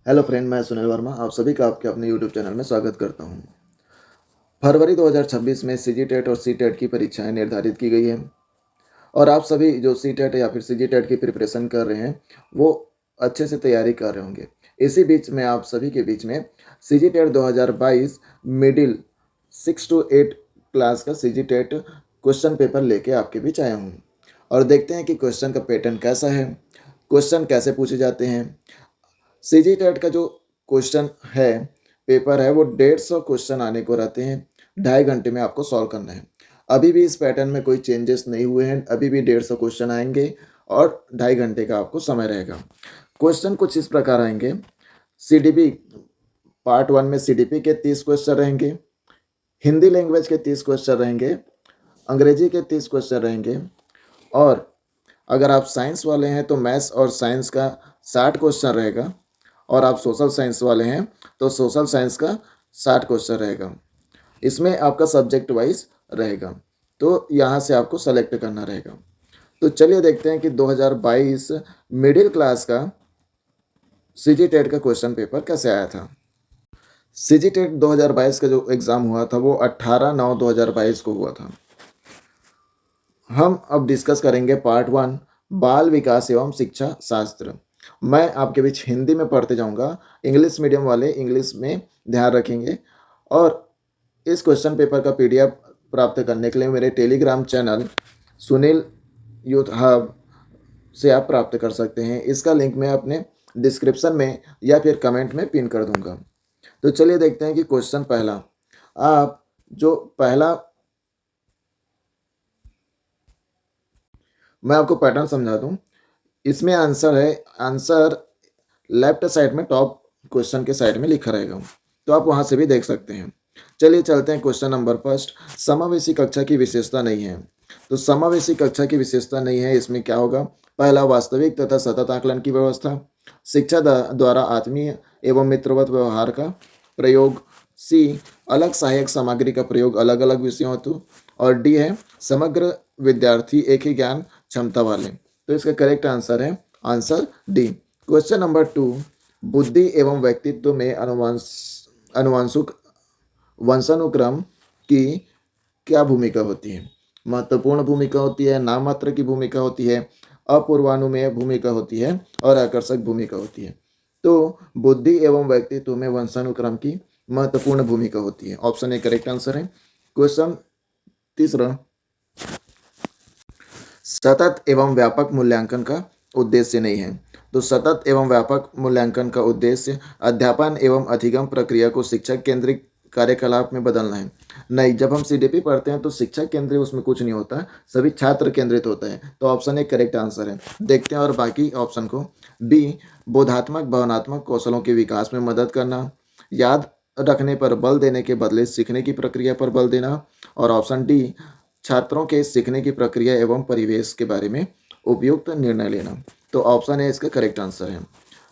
Hello friend, मैं सुनील वर्मा आप सभी का आपके अपने यूट्यूब चैनल में स्वागत करता हूं। फरवरी 2026 में सीजी टेट और सी टेट की परीक्षाएं निर्धारित की गई है और आप सभी जो सी टेट या फिर सीजी टेट की प्रिपरेशन कर रहे हैं वो अच्छे से तैयारी कर रहे होंगे। इसी बीच में आप सभी के बीच में CG TET 2022 middle 6 to 8 class का सीजी टेट क्वेश्चन पेपर लेके आपके बीच आया हूँ और देखते हैं कि क्वेश्चन का पैटर्न कैसा है, क्वेश्चन कैसे पूछे जाते हैं। सीजी टेट का जो क्वेश्चन है पेपर है वो 150 क्वेश्चन आने को रहते हैं, 2.5 घंटे में आपको सॉल्व करना है। अभी भी इस पैटर्न में कोई चेंजेस नहीं हुए हैं, अभी भी 150 क्वेश्चन आएंगे और 2.5 घंटे का आपको समय रहेगा। क्वेश्चन कुछ इस प्रकार आएंगे। सीडीपी पार्ट 1 में सीडीपी के 30 क्वेश्चन रहेंगे, हिंदी लैंग्वेज के 30 क्वेश्चन रहेंगे, अंग्रेजी के 30 क्वेश्चन रहेंगे और अगर आप साइंस वाले हैं तो मैथ्स और साइंस का 60 क्वेश्चन रहेगा और आप सोशल साइंस वाले हैं तो सोशल साइंस का 60 क्वेश्चन रहेगा। इसमें आपका सब्जेक्ट वाइज रहेगा, तो यहाँ से आपको सेलेक्ट करना रहेगा। तो चलिए देखते हैं कि 2022 मिडिल क्लास का सीजी टेट का क्वेश्चन पेपर कैसे आया था। सीजी टेट 2022 का जो एग्ज़ाम हुआ था वो 18/9/2022 को हुआ था। हम अब डिस्कस करेंगे पार्ट 1 बाल विकास एवं शिक्षा शास्त्र। मैं आपके बीच हिंदी में पढ़ते जाऊंगा, इंग्लिश मीडियम वाले इंग्लिश में ध्यान रखेंगे और इस क्वेश्चन पेपर का पीडीएफ प्राप्त करने के लिए मेरे Telegram channel Sunil youth hub से आप प्राप्त कर सकते हैं। इसका लिंक मैं अपने डिस्क्रिप्शन में या फिर कमेंट में पिन कर दूंगा। तो चलिए देखते हैं कि क्वेश्चन पहला, आप जो पहला मैं आपको पैटर्न समझा दूं। इसमें आंसर है, आंसर लेफ्ट साइड में टॉप क्वेश्चन के साइड में लिखा रहेगा, तो आप वहां से भी देख सकते हैं। चलिए चलते हैं क्वेश्चन नंबर फर्स्ट। समावेशी कक्षा की विशेषता नहीं है। तो समावेशी कक्षा की विशेषता नहीं है, इसमें क्या होगा? पहला, वास्तविक तथा सतत आकलन की व्यवस्था। शिक्षा द्वारा आत्मीय एवं मित्रवत व्यवहार का प्रयोग। सी, अलग सहायक सामग्री का प्रयोग अलग अलग विषयों हेतु। और डी है, समग्र विद्यार्थी एक ही ज्ञान क्षमता वाले। तो इसका करेक्ट आंसर है आंसर डी। क्वेश्चन नंबर 2, बुद्धि एवं व्यक्तित्व में अनुवांशिक वंशानुक्रम की क्या भूमिका होती है? महत्वपूर्ण भूमिका होती है, नाम मात्र की भूमिका होती है, अपूर्वानुमेय भूमिका होती है और आकर्षक भूमिका होती है। तो बुद्धि एवं व्यक्तित्व में वंशानुक्रम की महत्वपूर्ण भूमिका होती है। ऑप्शन ए करेक्ट आंसर है। क्वेश्चन तीसरा, सतत एवं व्यापक मूल्यांकन का उद्देश्य नहीं है। तो सतत एवं व्यापक मूल्यांकन का उद्देश्य अध्यापन एवं अधिगम प्रक्रिया को शिक्षक केंद्रित कार्यकलाप में बदलना है। नहीं, जब हम सीडीपी पढ़ते हैं तो शिक्षक केंद्रित उसमें कुछ नहीं होता, सभी छात्र केंद्रित होता है। तो ऑप्शन ए करेक्ट आंसर है। देखते हैं और बाकी ऑप्शन को। बी, बोधात्मक भावनात्मक कौशलों के विकास में मदद करना, याद रखने पर बल देने के बदले सीखने की प्रक्रिया पर बल देना। और ऑप्शन डी, छात्रों के सीखने की प्रक्रिया एवं परिवेश के बारे में उपयुक्त निर्णय लेना। तो ऑप्शन ए इसका करेक्ट आंसर है।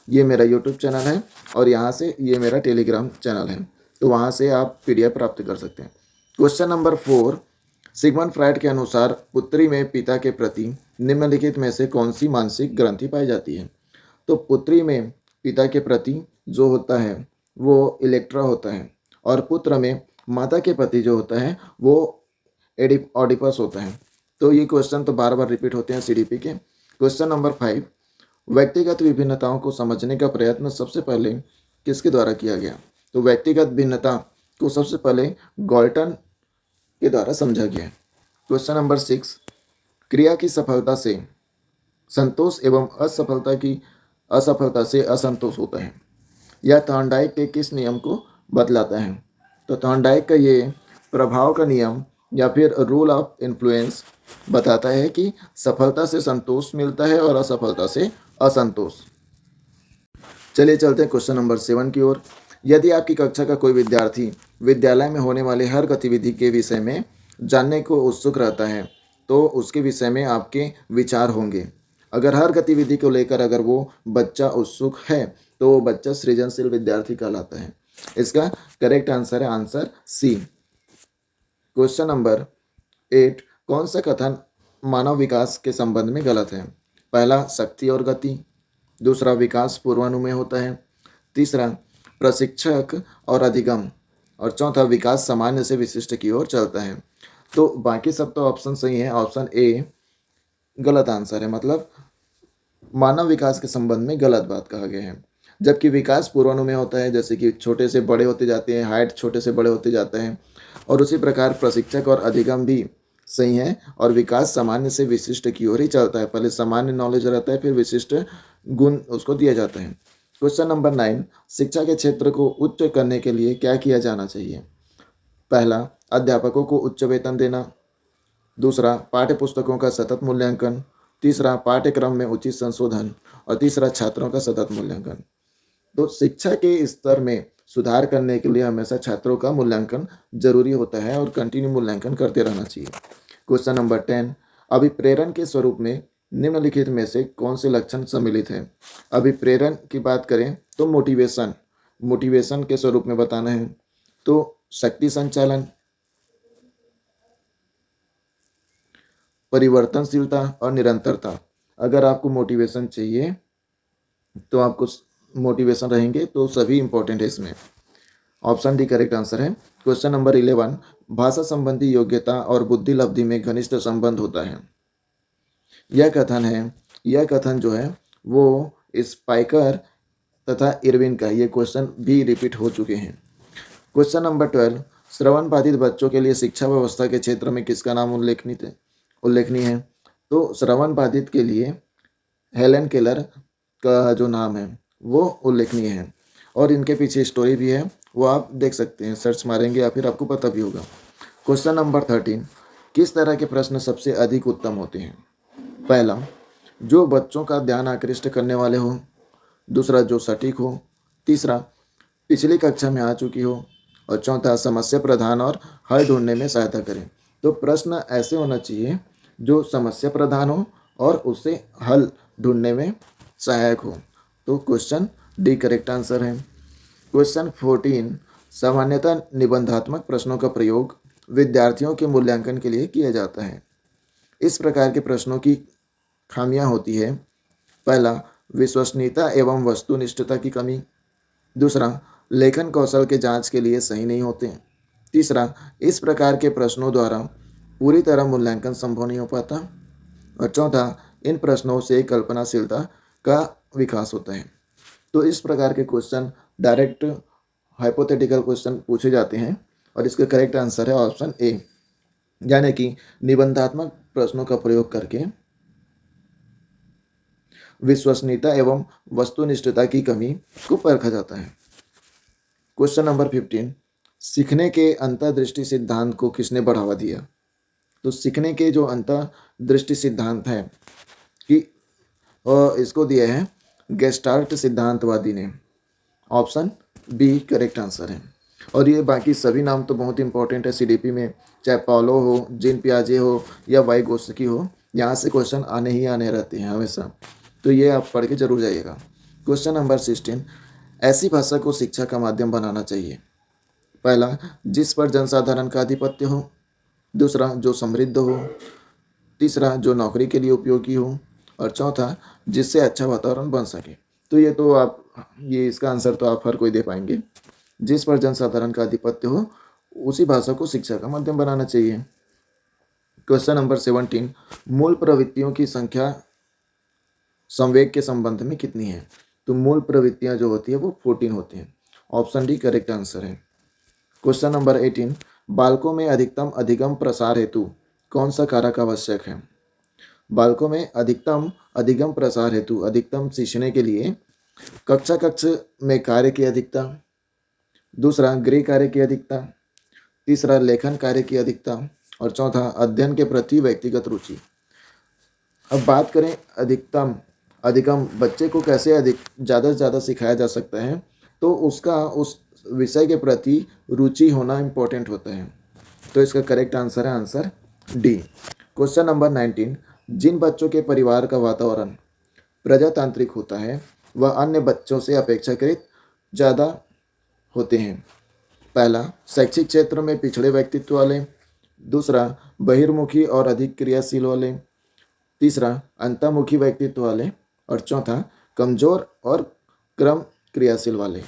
ये मेरा यूट्यूब चैनल है और यहाँ से ये मेरा टेलीग्राम चैनल है, तो वहाँ से आप पीडीएफ प्राप्त कर सकते हैं। क्वेश्चन नंबर 4, सिगमंड फ्राइड के अनुसार पुत्री में पिता के प्रति निम्नलिखित में से कौन सी मानसिक ग्रंथि पाई जाती है? तो पुत्री में पिता के प्रति जो होता है वो इलेक्ट्रा होता है और पुत्र में माता के प्रति जो होता है वो ऑडिपस होता है। तो ये क्वेश्चन तो बार बार रिपीट होते हैं सीडीपी के। क्वेश्चन नंबर 5, व्यक्तिगत विभिन्नताओं को समझने का प्रयत्न सबसे पहले किसके द्वारा किया गया? तो व्यक्तिगत भिन्नता को सबसे पहले गॉल्टन के द्वारा समझा गया। क्वेश्चन नंबर 6, क्रिया की सफलता से संतोष एवं असफलता से असंतोष होता है। यह थॉर्नडाइक के किस नियम को बतलाता है? तो थॉर्नडाइक का ये प्रभाव का नियम या फिर रूल ऑफ इन्फ्लुएंस बताता है कि सफलता से संतोष मिलता है और असफलता से असंतोष। चलिए चलते हैं क्वेश्चन नंबर 7 की ओर। यदि आपकी कक्षा का कोई विद्यार्थी विद्यालय में होने वाली हर गतिविधि के विषय में जानने को उत्सुक रहता है तो उसके विषय में आपके विचार होंगे। अगर हर गतिविधि को लेकर अगर वो बच्चा उत्सुक है तो वो बच्चा सृजनशील विद्यार्थी कहलाता है। इसका करेक्ट आंसर है आंसर सी। क्वेश्चन नंबर 8, कौन सा कथन मानव विकास के संबंध में गलत है? पहला, शक्ति और गति। दूसरा, विकास पूर्वानुमेय होता है। तीसरा प्रशिक्षक और अधिगम, और चौथा विकास सामान्य से विशिष्ट की ओर चलता है। तो बाकी सब तो ऑप्शन सही है, ऑप्शन ए गलत आंसर है, मतलब मानव विकास के संबंध में गलत बात कहा गया है। जबकि विकास पूर्वानुमेय होता है, जैसे कि छोटे से बड़े होते जाते हैं, हाइट छोटे से बड़े होते जाते हैं, और उसी प्रकार प्रशिक्षक और अधिगम भी सही है, और विकास सामान्य से विशिष्ट की ओर ही चलता है। पहले सामान्य नॉलेज रहता है, फिर विशिष्ट गुण उसको दिया जाता है। क्वेश्चन नंबर 9, शिक्षा के क्षेत्र को उच्च करने के लिए क्या किया जाना चाहिए? पहला, अध्यापकों को उच्च वेतन देना। दूसरा, पाठ्य पुस्तकों का सतत मूल्यांकन। तीसरा, पाठ्यक्रम में उचित संशोधन। और तीसरा, छात्रों का सतत मूल्यांकन। तो शिक्षा के स्तर में सुधार करने के लिए हमेशा छात्रों का मूल्यांकन जरूरी होता है और कंटिन्यू मूल्यांकन करते रहना चाहिए। क्वेश्चन नंबर 10, अभिप्रेरण के स्वरूप में निम्नलिखित में से कौन से लक्षण सम्मिलित हैं? अभिप्रेरण की बात करें तो मोटिवेशन के स्वरूप में बताना है। तो शक्ति संचालन, परिवर्तनशीलता और निरंतरता। अगर आपको मोटिवेशन चाहिए तो आपको मोटिवेशन रहेंगे, तो सभी इंपॉर्टेंट है इसमें। ऑप्शन डी करेक्ट आंसर है। क्वेश्चन नंबर 11, भाषा संबंधी योग्यता और बुद्धि लब्धि में घनिष्ठ संबंध होता है। यह कथन जो है वो स्पाइकर तथा इरविन का, ये क्वेश्चन भी रिपीट हो चुके हैं। क्वेश्चन नंबर 12, श्रवण बाधित बच्चों के लिए शिक्षा व्यवस्था के क्षेत्र में किसका नाम उल्लेखनीय है? तो श्रवण बाधित के लिए हेलन केलर का जो नाम है वो उल्लेखनीय है, और इनके पीछे स्टोरी भी है, वो आप देख सकते हैं, सर्च मारेंगे या फिर आपको पता भी होगा। क्वेश्चन नंबर 13, किस तरह के प्रश्न सबसे अधिक उत्तम होते हैं? पहला, जो बच्चों का ध्यान आकृष्ट करने वाले हो। दूसरा, जो सटीक हो। तीसरा, पिछली कक्षा में आ चुकी हो। और चौथा, समस्या प्रधान और हल ढूंढने में सहायता करें। तो प्रश्न ऐसे होना चाहिए जो समस्या प्रधान हो और उससे हल ढूंढने में सहायक हो। तो क्वेश्चन डी करेक्ट आंसर है। क्वेश्चन 14, सामान्यतः निबंधात्मक प्रश्नों का प्रयोग विद्यार्थियों के मूल्यांकन के लिए किया जाता है। इस प्रकार के प्रश्नों की खामियां होती है। पहला, विश्वसनीयता एवं वस्तुनिष्ठता की कमी। दूसरा, लेखन कौशल के जांच के लिए सही नहीं होते। तीसरा, इस प्रकार के प्रश्नों द्वारा पूरी तरह मूल्यांकन संभव नहीं हो पाता। और चौथा, इन प्रश्नों से कल्पनाशीलता का विकास होता है। तो इस प्रकार के क्वेश्चन डायरेक्ट हाइपोथेटिकल क्वेश्चन पूछे जाते हैं, और इसका करेक्ट आंसर है ऑप्शन ए, यानी कि निबंधात्मक प्रश्नों का प्रयोग करके विश्वसनीयता एवं वस्तुनिष्ठता की कमी को परखा जाता है। क्वेश्चन नंबर 15, सीखने के अंतर्दृष्टि सिद्धांत को किसने बढ़ावा दिया? तो सीखने के जो अंतर्दृष्टि सिद्धांत है कि इसको दिया है गेस्टाल्ट सिद्धांतवादी ने। ऑप्शन बी करेक्ट आंसर है। और ये बाकी सभी नाम तो बहुत इंपॉर्टेंट है सीडीपी में, चाहे पाउलो हो, जीन पियाजे हो या वाइगोत्स्की हो, यहाँ से क्वेश्चन आने ही आने रहते हैं हमेशा, तो ये आप पढ़ के जरूर जाइएगा। क्वेश्चन नंबर 16, ऐसी भाषा को शिक्षा का माध्यम बनाना चाहिए। पहला, जिस पर जनसाधारण का आधिपत्य हो। दूसरा, जो समृद्ध हो। तीसरा, जो नौकरी के लिए उपयोगी हो। और चौथा, जिससे अच्छा वातावरण बन सके। तो ये इसका आंसर तो आप हर कोई दे पाएंगे। जिस पर जनसाधारण का आधिपत्य हो उसी भाषा को शिक्षा का माध्यम बनाना चाहिए। क्वेश्चन नंबर 17, मूल प्रवृत्तियों की संख्या संवेग के संबंध में कितनी है? तो मूल प्रवृत्तियां जो होती है वो 14 होती हैं। ऑप्शन डी करेक्ट आंसर है। क्वेश्चन नंबर 18, बालकों में अधिकतम अधिगम प्रसार हेतु कौन सा कारक आवश्यक है? बालकों में अधिकतम अधिगम प्रसार हेतु अधिकतम सीखने के लिए कक्ष में कार्य की अधिकता। दूसरा, गृह कार्य की अधिकता। तीसरा, लेखन कार्य की अधिकता। और चौथा, अध्ययन के प्रति व्यक्तिगत रुचि। अब बात करें अधिगम बच्चे को कैसे ज़्यादा से ज़्यादा सिखाया जा सकता है, तो उसका उस विषय के प्रति रुचि होना इम्पोर्टेंट होता है। तो इसका करेक्ट आंसर है आंसर डी। क्वेश्चन नंबर 19, जिन बच्चों के परिवार का वातावरण प्रजातांत्रिक होता है वह अन्य बच्चों से अपेक्षाकृत ज़्यादा होते हैं। पहला, शैक्षिक क्षेत्र में पिछड़े व्यक्तित्व वाले। दूसरा, बहिर्मुखी और अधिक क्रियाशील वाले। तीसरा, अंतर्मुखी व्यक्तित्व वाले। और चौथा, कमजोर और क्रियाशील वाले।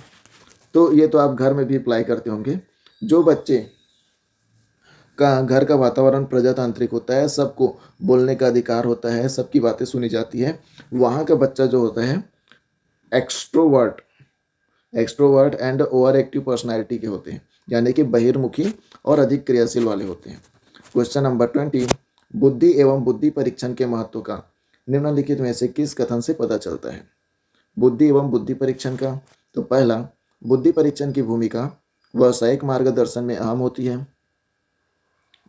तो ये तो आप घर में भी अप्लाई करते होंगे। जो बच्चे का घर का वातावरण प्रजातांत्रिक होता है, सबको बोलने का अधिकार होता है, सबकी बातें सुनी जाती है, वहाँ का बच्चा जो होता है extrovert extrovert and over active personality के होते हैं, यानी कि बहिर्मुखी और अधिक क्रियाशील वाले होते हैं। क्वेश्चन नंबर 20, बुद्धि एवं बुद्धि परीक्षण के महत्व का निम्नलिखित में से किस कथन से पता चलता है? बुद्धि एवं बुद्धि परीक्षण का, तो पहला, बुद्धि परीक्षण की भूमिका व्यावसायिक मार्गदर्शन में अहम होती है।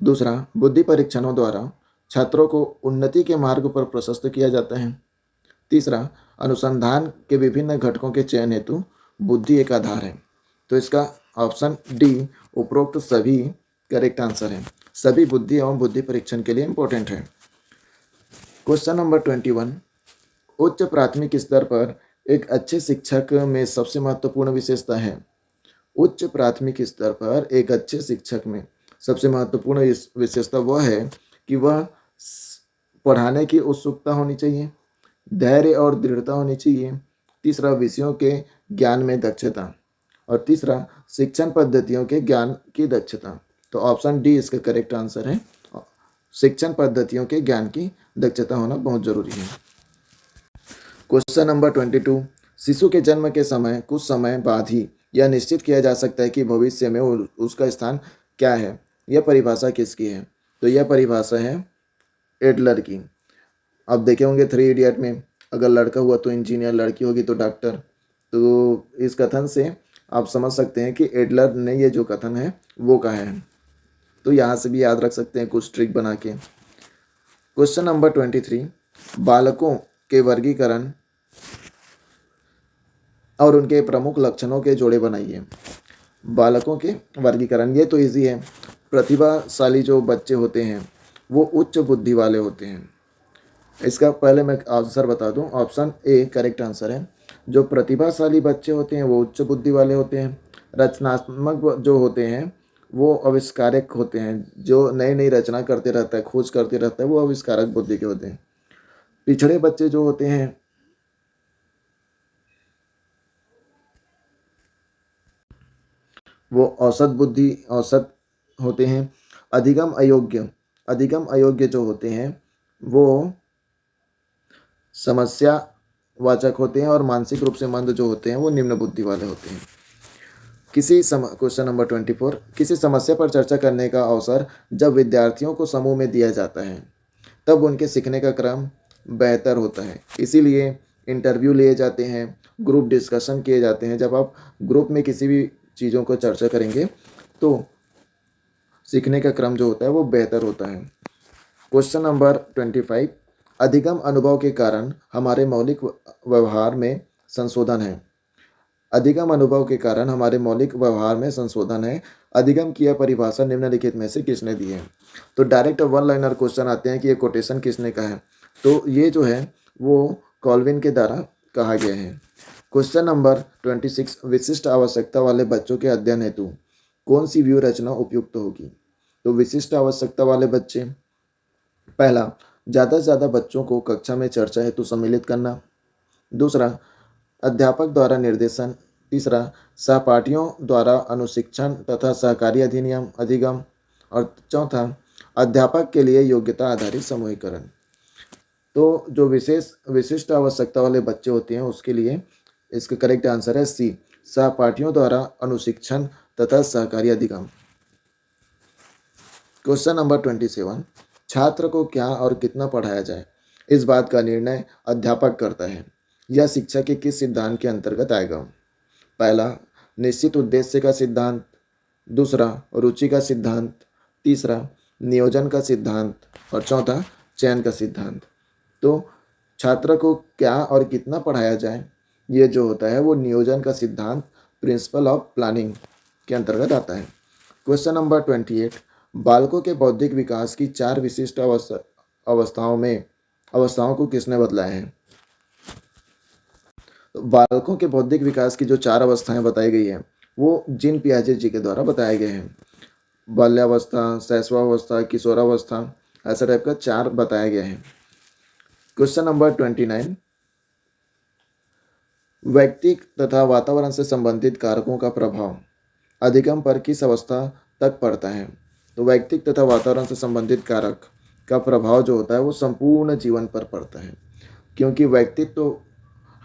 दूसरा, बुद्धि परीक्षणों द्वारा छात्रों को उन्नति के मार्ग पर प्रशस्त किया जाता है। तीसरा, अनुसंधान के विभिन्न घटकों के चयन हेतु बुद्धि एक आधार है। तो इसका ऑप्शन डी उपरोक्त सभी करेक्ट आंसर है। सभी बुद्धि एवं बुद्धि परीक्षण के लिए इंपॉर्टेंट है। क्वेश्चन नंबर 21, उच्च प्राथमिक स्तर पर एक अच्छे शिक्षक में सबसे महत्वपूर्ण विशेषता है। उच्च प्राथमिक स्तर पर एक अच्छे शिक्षक में सबसे महत्वपूर्ण विशेषता वह है कि वह पढ़ाने की उत्सुकता होनी चाहिए, धैर्य और दृढ़ता होनी चाहिए। तीसरा, विषयों के ज्ञान में दक्षता, और तीसरा, शिक्षण पद्धतियों के ज्ञान की दक्षता। तो ऑप्शन डी इसका करेक्ट आंसर है। शिक्षण पद्धतियों के ज्ञान की दक्षता होना बहुत जरूरी है। क्वेश्चन नंबर 22, शिशु के जन्म के समय कुछ समय बाद ही यह निश्चित किया जा सकता है कि भविष्य में उसका स्थान क्या है। यह परिभाषा किसकी है? तो यह परिभाषा है एडलर की। अब देखे होंगे 3 इडियट में, अगर लड़का हुआ तो इंजीनियर, लड़की होगी तो डॉक्टर। तो इस कथन से आप समझ सकते हैं कि एडलर ने ये जो कथन है वो कहा है। तो यहाँ से भी याद रख सकते हैं कुछ ट्रिक बना के। क्वेश्चन नंबर 23, बालकों के वर्गीकरण और उनके प्रमुख लक्षणों के जोड़े बनाइए। बालकों के वर्गीकरण, ये तो इजी है। प्रतिभाशाली जो बच्चे होते हैं वो उच्च बुद्धि वाले होते हैं। इसका पहले मैं आंसर बता दूं, ऑप्शन ए करेक्ट आंसर है। जो प्रतिभाशाली बच्चे होते हैं वो उच्च बुद्धि वाले होते हैं। रचनात्मक जो होते हैं वो आविष्कारक होते हैं। जो नई नई रचना करते रहता है, खोज करते रहता है, वो आविष्कारक बुद्धि के होते हैं। पिछड़े बच्चे जो होते हैं वो औसत होते हैं। अधिगम अयोग्य जो होते हैं वो समस्या वाचक होते हैं, और मानसिक रूप से मंद जो होते हैं वो निम्न बुद्धि वाले होते हैं। क्वेश्चन नंबर 24, किसी समस्या पर चर्चा करने का अवसर जब विद्यार्थियों को समूह में दिया जाता है तब उनके सीखने का क्रम बेहतर होता है। इसीलिए इंटरव्यू लिए जाते हैं, ग्रुप डिस्कशन किए जाते हैं। जब आप ग्रुप में किसी भी चीज़ों को चर्चा करेंगे तो सीखने का क्रम जो होता है वो बेहतर होता है। क्वेश्चन नंबर 25, अधिगम अनुभव के कारण हमारे मौलिक व्यवहार में संशोधन है। अधिगम अनुभव के कारण हमारे मौलिक व्यवहार में संशोधन है। अधिगम की यह परिभाषा निम्नलिखित में से किसने दी है? तो डायरेक्ट वन लाइनर क्वेश्चन आते हैं कि ये कोटेशन किसने कहा है। तो ये जो है वो कॉल्विन के द्वारा कहा गया है। क्वेश्चन नंबर 26, विशिष्ट आवश्यकता वाले बच्चों के अध्ययन हेतु कौन सी व्यू रचना उपयुक्त होगी? तो विशिष्ट आवश्यकता वाले बच्चे, पहला, ज़्यादा से ज़्यादा बच्चों को कक्षा में चर्चा हेतु सम्मिलित करना। दूसरा, अध्यापक द्वारा निर्देशन। तीसरा, सहपाठियों द्वारा अनुशिक्षण तथा सहकारी अधिगम। और चौथा, अध्यापक के लिए योग्यता आधारित समूहीकरण। तो जो विशिष्ट आवश्यकता वाले बच्चे होते हैं उसके लिए इसका करेक्ट आंसर है सी, सहपाठियों द्वारा अनुशिक्षण तथा सहकारी अधिगम। क्वेश्चन नंबर 27, छात्र को क्या और कितना पढ़ाया जाए, इस बात का निर्णय अध्यापक करता है। यह शिक्षा के किस सिद्धांत के अंतर्गत आएगा? पहला, निश्चित उद्देश्य का सिद्धांत। दूसरा, रुचि का सिद्धांत। तीसरा, नियोजन का सिद्धांत। और चौथा, चयन का सिद्धांत। तो छात्र को क्या और कितना पढ़ाया जाए, ये जो होता है वो नियोजन का सिद्धांत, प्रिंसिपल ऑफ प्लानिंग के अंतर्गत आता है। क्वेश्चन नंबर 28, बालकों के बौद्धिक विकास की 4 विशिष्ट अवस्थाओं को किसने बतलाया है? तो बालकों के बौद्धिक विकास की जो 4 अवस्थाएं बताई गई हैं वो जीन पियाजे जी के द्वारा बताए गए हैं। बाल्यावस्था, शैशवावस्था, किशोरावस्था, ऐसा टाइप का 4 बताया गया है। क्वेश्चन नंबर 29, व्यक्ति तथा वातावरण से संबंधित कारकों का प्रभाव अधिगम पर किस अवस्था तक पड़ता है? तो व्यक्ति तथा वातावरण से संबंधित कारक का प्रभाव जो होता है वो संपूर्ण जीवन पर पड़ता है, क्योंकि व्यक्तित्व तो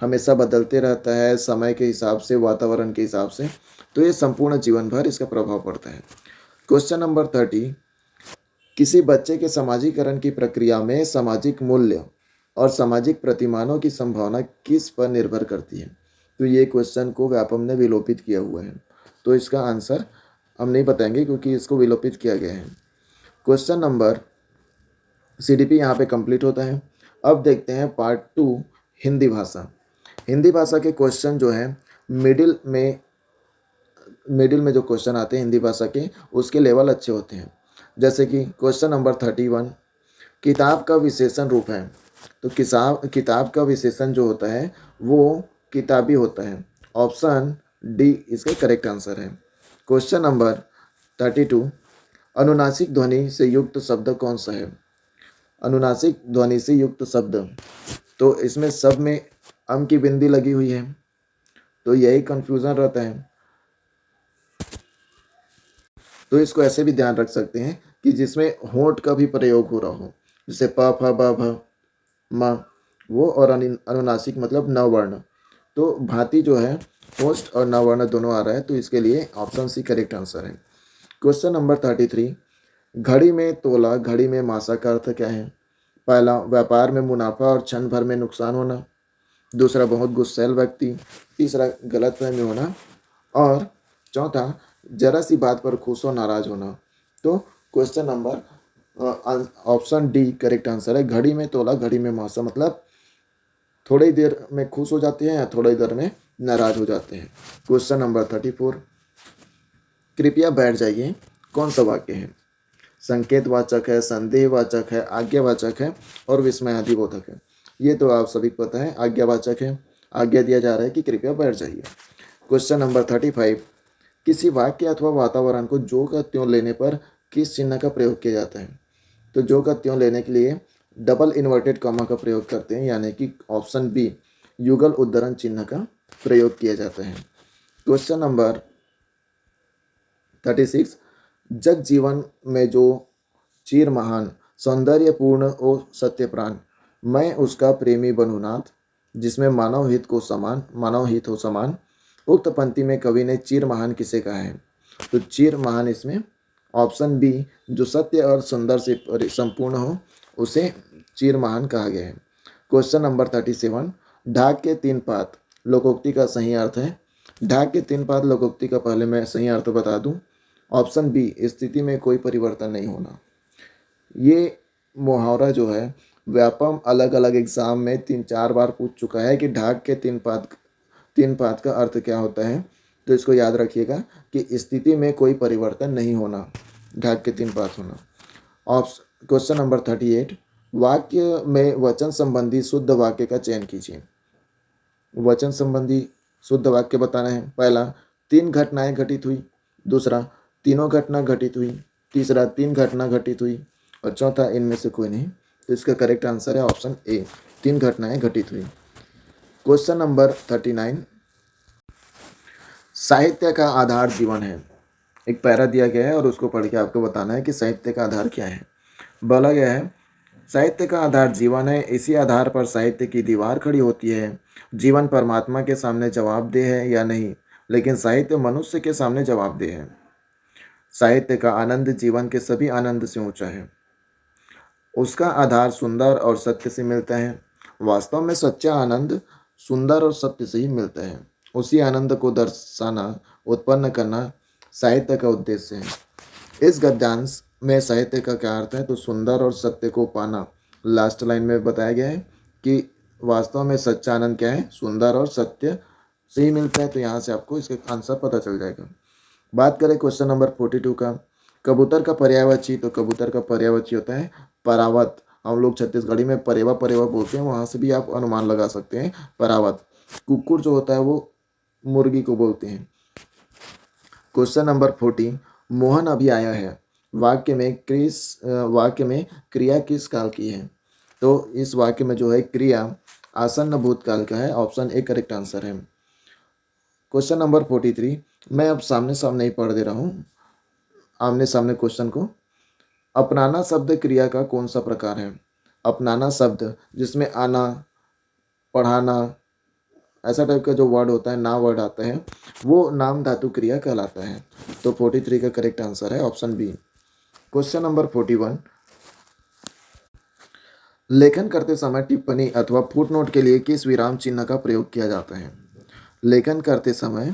हमेशा बदलते रहता है समय के हिसाब से, वातावरण के हिसाब से, तो ये संपूर्ण जीवन भर इसका प्रभाव पड़ता है। क्वेश्चन नंबर 30, किसी बच्चे के समाजीकरण की प्रक्रिया में सामाजिक मूल्य और सामाजिक प्रतिमानों की संभावना किस पर निर्भर करती है? तो ये क्वेश्चन को व्यापम ने विलोपित किया हुआ है, तो इसका आंसर हम नहीं बताएंगे क्योंकि इसको विलोपित किया गया है। क्वेश्चन नंबर CDP यहाँ पे कंप्लीट होता है। अब देखते हैं पार्ट 2, हिंदी भाषा। हिंदी भाषा के क्वेश्चन जो है मिडिल में जो क्वेश्चन आते हैं हिंदी भाषा के, उसके लेवल अच्छे होते हैं। जैसे कि क्वेश्चन नंबर 31, किताब का विशेषण रूप है। तो किताब का विशेषण जो होता है वो किताबी होता है। ऑप्शन डी इसका करेक्ट आंसर है। क्वेश्चन नंबर 32, अनुनासिक ध्वनि से युक्त शब्द कौन सा है? अनुनासिक ध्वनि से युक्त शब्द, तो इसमें सब में अम की बिंदी लगी हुई है, तो यही कंफ्यूजन रहता है। तो इसको ऐसे भी ध्यान रख सकते हैं कि जिसमें होंठ का भी प्रयोग हो रहा हो, जैसे प फ ब भ म, वो, और अनुनासिक मतलब नवर्ण। तो भांति जो है होस्ट और नवर्ण दोनों आ रहा है, तो इसके लिए ऑप्शन सी करेक्ट आंसर है। क्वेश्चन नंबर 33, घड़ी में तोला घड़ी में मासा का अर्थ क्या है? पहला, व्यापार में मुनाफा और क्षण भर में नुकसान होना। दूसरा, बहुत गुस्सैल व्यक्ति। तीसरा, गलतफहमी होना। और चौथा, जरा सी बात पर खुश और नाराज होना। तो question number option D correct answer है। घड़ी में तोला घड़ी में मासा मतलब थोड़ी देर में खुश हो जाते हैं या थोड़ी देर में नाराज हो जाते हैं। क्वेश्चन नंबर 34, कृपया बैठ जाइए कौन सा वाक्य है? संकेतवाचक है, संदेहवाचक है, आज्ञावाचक है और विस्मयादिबोधक है। ये तो आप सभी को पता है, आज्ञावाचक है। आज्ञा दिया जा रहा है कि कृपया बैठ जाइए। क्वेश्चन नंबर 35, किसी वाक्य अथवा वातावरण को जो का त्यों लेने पर किस चिन्ह का प्रयोग किया जाता है? तो जो का त्यों लेने के लिए डबल इन्वर्टेड कॉमा का प्रयोग करते हैं, यानी कि ऑप्शन बी युगल उद्धरण चिन्ह का प्रयोग किया जाता है। क्वेश्चन नंबर 36, जग जीवन में जो चीर महान सौंदर्यपूर्ण ओ सत्य प्राण, मैं उसका प्रेमी बनूं नाथ, जिसमें मानव हित हो समान, उक्त पंक्ति में कवि ने चीर महान किसे कहा है? तो चीर महान इसमें ऑप्शन बी जो सत्य और सुंदर से संपूर्ण हो उसे चीर महान कहा गया है। क्वेश्चन नंबर 37, ढाक के तीन पात लोकोक्ति का सही अर्थ है। ढाक के तीन पात लोकोक्ति का पहले मैं सही अर्थ बता दूं। ऑप्शन बी स्थिति में कोई परिवर्तन नहीं होना। ये मुहावरा जो है व्यापम अलग अलग एग्जाम में 3-4 बार पूछ चुका है कि ढाक के तीन पात का अर्थ क्या होता है। तो इसको याद रखिएगा कि स्थिति में कोई परिवर्तन नहीं होना, ढाक के तीन पात होना। ऑप्शन क्वेश्चन नंबर 38, वाक्य में वचन संबंधी शुद्ध वाक्य का चयन कीजिए। वचन संबंधी शुद्ध वाक्य बताना है। पहला, 3 घटनाएं घटित हुई। दूसरा, तीनों घटना घटित हुई। तीसरा, 3 घटना घटित हुई। और चौथा, इनमें से कोई नहीं। तो इसका करेक्ट आंसर है ऑप्शन ए, 3 घटनाएं घटित हुई। क्वेश्चन नंबर 39, साहित्य का आधार जीवन है। एक पैरा दिया गया है और उसको पढ़ के आपको बताना है कि साहित्य का आधार क्या है। बोला गया है, साहित्य का आधार जीवन है, इसी आधार पर साहित्य की दीवार खड़ी होती है। जीवन परमात्मा के सामने जवाबदेह है या नहीं, लेकिन साहित्य मनुष्य के सामने जवाबदेह है। साहित्य का आनंद जीवन के सभी आनंद से ऊंचा है। उसका आधार सुंदर और सत्य से मिलता है। वास्तव में सच्चा आनंद सुंदर और सत्य से ही मिलता है। उसी आनंद को दर्शाना, उत्पन्न करना साहित्य का उद्देश्य है। इस गद्यांश में साहित्य का क्या अर्थ है? तो सुंदर और सत्य को पाना। लास्ट लाइन में बताया गया है कि वास्तव में सच्चा आनंद क्या है? सुंदर और सत्य से ही मिलता है। तो यहाँ से आपको इसका आंसर पता चल जाएगा। बात करें क्वेश्चन नंबर 42 का, कबूतर का पर्यायवाची। तो कबूतर का पर्यायवाची होता है परावत। हम लोग छत्तीसगढ़ी में परेवा परेवा बोलते हैं, वहाँ से भी आप अनुमान लगा सकते हैं परावत। कुकुर जो होता है वो मुर्गी को बोलते हैं। क्वेश्चन नंबर 40, मोहन अभी आया है। वाक्य में क्रिया किस काल की है? तो इस वाक्य में जो है क्रिया आसन्न भूतकाल का है, ऑप्शन ए करेक्ट आंसर है। क्वेश्चन नंबर 43, मैं अब सामने सामने ही पढ़ दे रहा हूँ, आमने सामने क्वेश्चन को। अपनाना शब्द क्रिया का कौन सा प्रकार है? अपनाना शब्द जिसमें आना, पढ़ाना, ऐसा टाइप का जो वर्ड होता है, ना वर्ड आता है, वो नाम धातु क्रिया कहलाता है। तो 43 का करेक्ट आंसर है ऑप्शन बी। क्वेश्चन नंबर 41, लेखन करते समय टिप्पणी अथवा फुटनोट के लिए किस विराम चिन्ह का प्रयोग किया जाता है? लेखन करते समय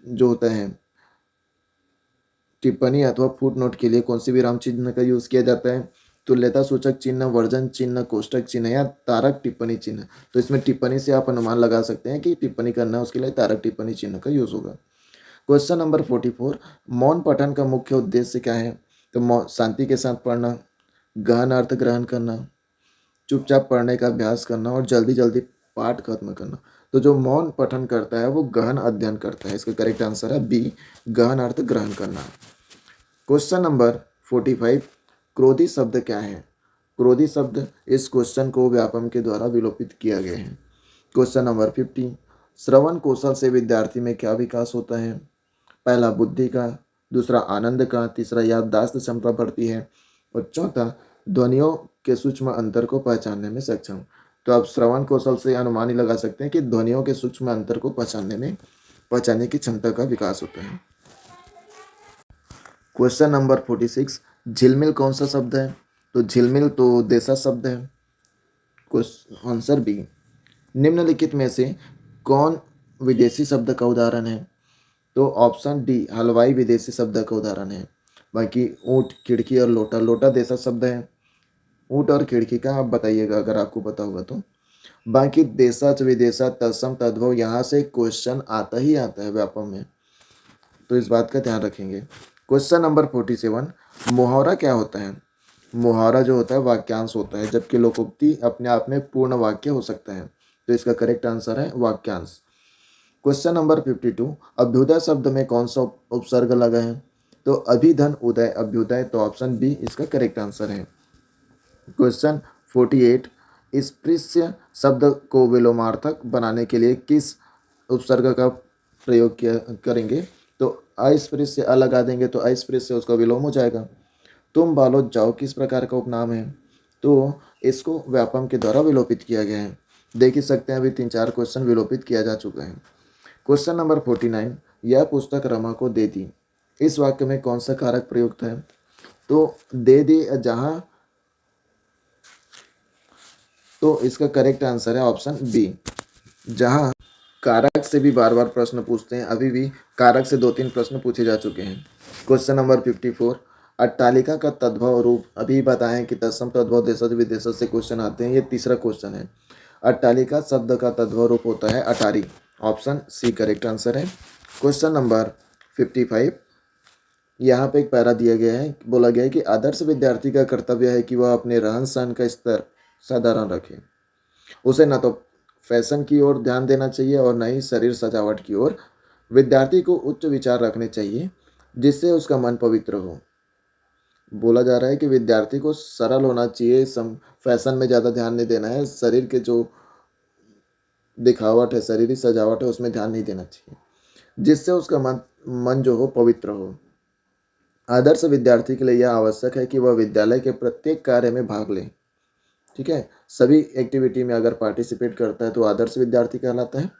जो होता है टिप्पणी अथवा फुटनोट के लिए कौन सी विराम चिन्ह का यूज किया जाता है? तुल्यता सूचक चिन्ह, वर्जन चिन्ह, कोष्टक चिन्ह या तारक टिप्पणी चिन्ह। तो इसमें टिप्पणी से आप अनुमान लगा सकते हैं कि टिप्पणी करना है, उसके लिए तारक टिप्पणी चिन्ह का यूज होगा। क्वेश्चन नंबर 44, मौन पठन का मुख्य उद्देश्य क्या है? तो शांति के साथ पढ़ना, गहन अर्थ ग्रहण करना, चुपचाप पढ़ने का अभ्यास करना और जल्दी जल्दी पाठ खत्म करना। तो जो मौन पठन करता है वो गहन अध्ययन करता है। इसका करेक्ट आंसर है बी, गहन अर्थ ग्रहण करना। क्वेश्चन नंबर 45, क्रोधी शब्द क्या है? क्रोधी शब्द इस क्वेश्चन को व्यापम के द्वारा विलोपित किया गया है। क्वेश्चन नंबर 50, श्रवण कौशल से विद्यार्थी में क्या विकास होता है? पहला बुद्धि का, दूसरा आनंद का, तीसरा याददाश्त क्षमता बढ़ती है और चौथा ध्वनियों के सूक्ष्म अंतर को पहचानने में सक्षम। तो आप श्रवण कौशल से अनुमान ही लगा सकते हैं कि ध्वनियों के सूक्ष्म अंतर को पहचानने की क्षमता का विकास होता है। क्वेश्चन नंबर 46, झिलमिल कौन सा शब्द है? तो झिलमिल तो देशज शब्द है। Question answer B. निम्नलिखित में से कौन विदेशी शब्द का उदाहरण है? तो ऑप्शन डी, हलवाई विदेशी शब्द का उदाहरण है। बाकी ऊँट, खिड़की और लोटा, लोटा देशज शब्द है। ऊँट और खिड़की का आप बताइएगा अगर आपको पता होगा तो। बाकी देशज, विदेशज, तत्सम, तद्भव, यहाँ से क्वेश्चन आता ही आता है व्यापम में, तो इस बात का ध्यान रखेंगे। क्वेश्चन नंबर 47, मुहावरा क्या होता है? मुहावरा जो होता है वाक्यांश होता है, जबकि लोकोक्ति अपने आप में पूर्ण वाक्य हो सकता है। तो इसका करेक्ट आंसर है वाक्यांश। क्वेश्चन नंबर 52, अभ्युदय शब्द में कौन सा उपसर्ग लगा है? तो अभिधन, उदय, अभ्युदय, तो ऑप्शन बी इसका करेक्ट आंसर है। क्वेश्चन 48, स्पृश्य शब्द को विलोमार्थक बनाने के लिए किस उपसर्ग का प्रयोग करेंगे? तो अस्पृश्य अ लगा देंगे तो अस्पृश्य उसका विलोम हो जाएगा। तुम बालोद जाओ किस प्रकार का उपनाम है? तो इसको व्यापम के द्वारा विलोपित किया गया है। देख ही सकते हैं अभी 3-4 क्वेश्चन विलोपित किया जा चुका है। क्वेश्चन नंबर 49, यह पुस्तक रमा को दे दी, इस वाक्य में कौन सा कारक प्रयुक्त है? तो दे दी जहां, तो इसका करेक्ट आंसर है ऑप्शन बी, जहां कारक से भी बार बार प्रश्न पूछते हैं। अभी भी कारक से 2-3 प्रश्न पूछे जा चुके हैं। क्वेश्चन नंबर 54, अट्टालिका का तद्भव रूप, अभी बताएं कि तत्सम, तद्भव, देशज, विदेशज से क्वेश्चन आते हैं। ये तीसरा क्वेश्चन है। अट्टालिका शब्द का तद्भव रूप होता है अटारी, ऑप्शन सी करेक्ट आंसर है। क्वेश्चन नंबर 55, यहाँ पे एक पैरा दिया गया है, बोला गया है कि आदर्श विद्यार्थी का कर्तव्य है कि वह अपने रहन सहन का स्तर साधारण रखे। उसे न तो फैशन की ओर ध्यान देना चाहिए और न ही शरीर सजावट की ओर। विद्यार्थी को उच्च विचार रखने चाहिए जिससे उसका मन पवित्र हो। बोला जा रहा है कि विद्यार्थी को सरल होना चाहिए, फैशन में ज़्यादा ध्यान नहीं देना है, शरीर के जो दिखावट है, शरीरी सजावट है, उसमें ध्यान नहीं देना चाहिए, जिससे उसका मन जो हो पवित्र हो। आदर्श विद्यार्थी के लिए यह आवश्यक है कि वह विद्यालय के प्रत्येक कार्य में भाग ले। ठीक है, सभी एक्टिविटी में अगर पार्टिसिपेट करता है तो आदर्श विद्यार्थी कहलाता है।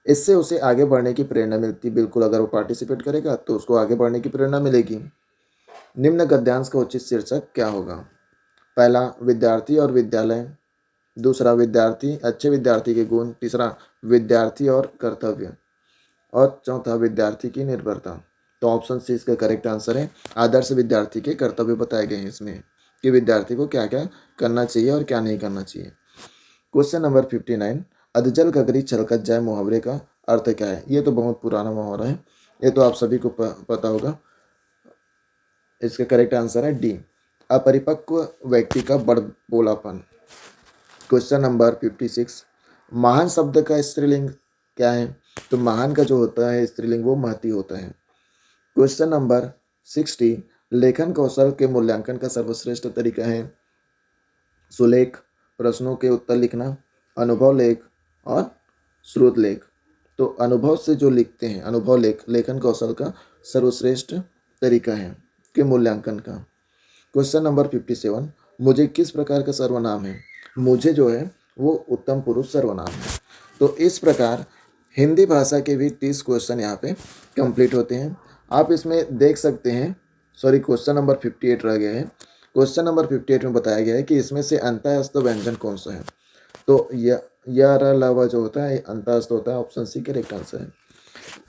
इससे उसे आगे बढ़ने की प्रेरणा मिलती है। बिल्कुल, अगर वो पार्टिसिपेट करेगा तो उसको आगे बढ़ने की प्रेरणा मिलेगी। निम्न गद्यांश का उचित शीर्षक क्या होगा? पहला, विद्यार्थी और विद्यालय। दूसरा, विद्यार्थी, अच्छे विद्यार्थी के गुण। तीसरा, विद्यार्थी और कर्तव्य। और चौथा, विद्यार्थी की निर्भरता। तो ऑप्शन सी इसका करेक्ट आंसर है। आदर्श विद्यार्थी के कर्तव्य बताए गए हैं इसमें कि विद्यार्थी को क्या क्या करना चाहिए और क्या नहीं करना चाहिए। क्वेश्चन नंबर 59, अधजल गगरी छलकत जाए मुहावरे का अर्थ क्या है? ये तो बहुत पुराना मुहावरा है, ये तो आप सभी को पता होगा। इसका करेक्ट आंसर है डी, अपरिपक्व व्यक्ति का बड़बोलापन। क्वेश्चन नंबर 56, महान शब्द का स्त्रीलिंग क्या है? तो महान का जो होता है स्त्रीलिंग वो महती होता है। क्वेश्चन नंबर 60, लेखन कौशल के मूल्यांकन का सर्वश्रेष्ठ तरीका है? सुलेख, प्रश्नों के उत्तर लिखना, अनुभव लेख और स्रोत लेख। तो अनुभव से जो लिखते हैं, अनुभव लेखन कौशल का सर्वश्रेष्ठ तरीका है के मूल्यांकन का। क्वेश्चन नंबर 57, मुझे किस प्रकार का सर्वनाम है? मुझे जो है वो उत्तम पुरुष सर्वनाम है। तो इस प्रकार हिंदी भाषा के भी 30 क्वेश्चन यहाँ पे कंप्लीट होते हैं। आप इसमें देख सकते हैं, सॉरी क्वेश्चन नंबर 58 रह गया है। क्वेश्चन नंबर 58 में बताया गया है कि इसमें से अंतःस्थ व्यंजन कौन सा है? तो या र लवा जो होता है अंतःस्थ होता है, ऑप्शन सी करेक्ट आंसर है।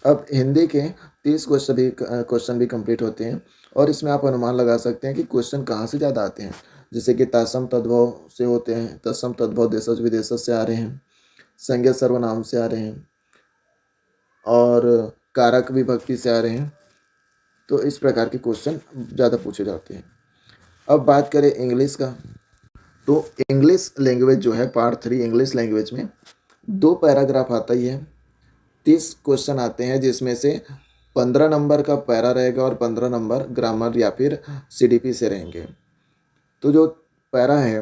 अब हिंदी के 30 क्वेश्चन भी कंप्लीट होते हैं और इसमें आप अनुमान लगा सकते हैं कि क्वेश्चन कहाँ से ज़्यादा आते हैं। जैसे कि तासम तद्भव से होते हैं, तत्सम तद्भव देशज विदेशज से आ रहे हैं, संज्ञा सर्वनाम से आ रहे हैं और कारक विभक्ति से आ रहे हैं। तो इस प्रकार के क्वेश्चन ज़्यादा पूछे जाते हैं। अब बात करें इंग्लिश का, तो इंग्लिश लैंग्वेज जो है पार्ट 3 इंग्लिश लैंग्वेज में 2 पैराग्राफ आता ही है। 30 क्वेश्चन आते हैं जिसमें से 15 नंबर का पैरा रहेगा और 15 नंबर ग्रामर या फिर सीडीपी से रहेंगे। तो जो पैरा है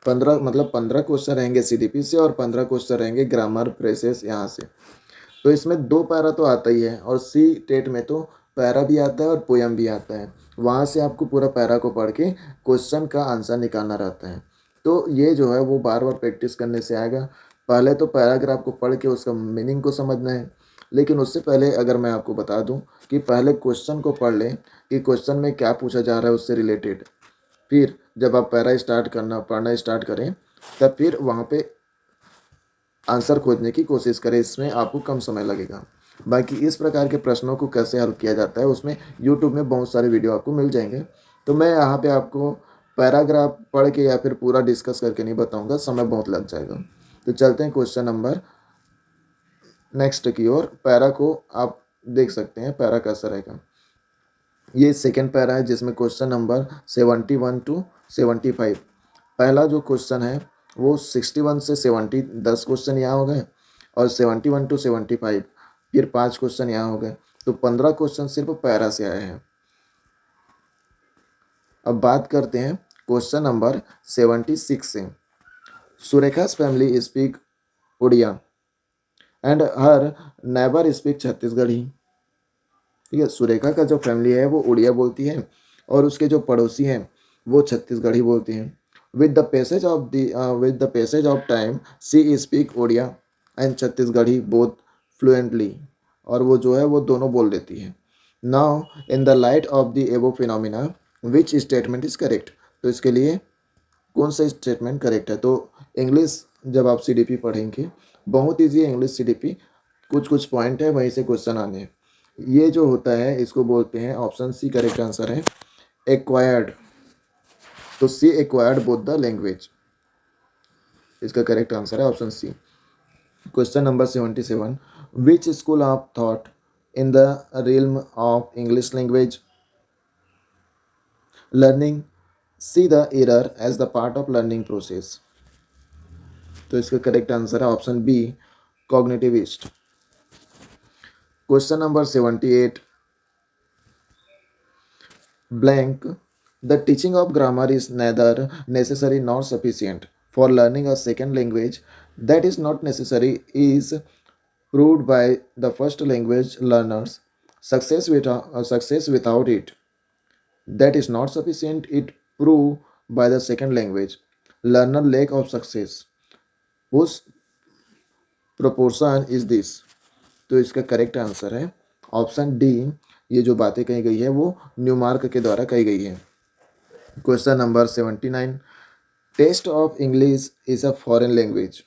15 क्वेश्चन रहेंगे सीडीपी से और 15 क्वेश्चन रहेंगे ग्रामर फ्रेसेस यहाँ से। तो इसमें 2 पैरा तो आता ही है और सी टेट में तो पैरा भी आता है और पोयम भी आता है। वहाँ से आपको पूरा पैरा को पढ़ के क्वेश्चन का आंसर निकालना रहता है। तो ये जो है वो बार बार प्रैक्टिस करने से आएगा। पहले तो पैराग्राफ को पढ़ के उसका मीनिंग को समझना है, लेकिन उससे पहले अगर मैं आपको बता दूं कि पहले क्वेश्चन को पढ़ लें कि क्वेश्चन में क्या पूछा जा रहा है उससे रिलेटेड। फिर जब आप पैरा पढ़ना स्टार्ट करें तब फिर वहाँ पे आंसर खोजने की कोशिश करें, इसमें आपको कम समय लगेगा। बाकी इस प्रकार के प्रश्नों को कैसे हल किया जाता है उसमें यूट्यूब में बहुत सारे वीडियो आपको मिल जाएंगे। तो मैं यहाँ पे आपको पैराग्राफ पढ़ के या फिर पूरा डिस्कस करके नहीं बताऊंगा, समय बहुत लग जाएगा। तो चलते हैं क्वेश्चन नंबर नेक्स्ट की ओर। पैरा को आप देख सकते हैं पैरा कैसा रहेगा। ये सेकेंड पैरा है जिसमें क्वेश्चन नंबर 71 टू 75। पहला जो क्वेश्चन है वो 61 से 70 10 क्वेश्चन यहाँ हो गए और 71 टू 75 फिर 5 क्वेश्चन यहाँ हो गए। तो 15 क्वेश्चन सिर्फ पैरा से आए हैं। अब बात करते हैं क्वेश्चन नंबर 76 से। Surekha's family speak Odia and her neighbour speak Chhattisgarhi. ठीक है, सुरेखा का जो फैमिली है वो उड़िया बोलती है और उसके जो पड़ोसी हैं वो छत्तीसगढ़ी बोलती हैं। With the passage of time she speak Odia and Chhattisgarhi both fluently, और वो जो है वो दोनों बोल देती है। Now in the light of the above phenomena which statement is correct. तो इसके लिए कौन सा स्टेटमेंट करेक्ट है? तो इंग्लिश जब आप सीडीपी पढ़ेंगे बहुत ईजी है इंग्लिश सीडीपी, कुछ पॉइंट है वहीं से क्वेश्चन आने हैं। ये जो होता है इसको बोलते हैं, ऑप्शन सी करेक्ट आंसर है, एक्वायर्ड। तो she acquired both the language, इसका करेक्ट आंसर है option C. Question number 77, which school of thought in the realm of English language learning see the error as the part of learning process. तो इसका correct answer है option B, cognitivist. Question number 78, blank, the teaching of grammar is neither necessary nor sufficient for learning a second language. That is not necessary is proved by the first language learners. Success without it. That is not sufficient. It proved by the second language learner lack of success. Whose proportion is this? तो इसका correct answer है option D. ये जो बातें कही गई है वो न्यूमार्क के द्वारा कही गई है। Question number 79, test of English is a foreign language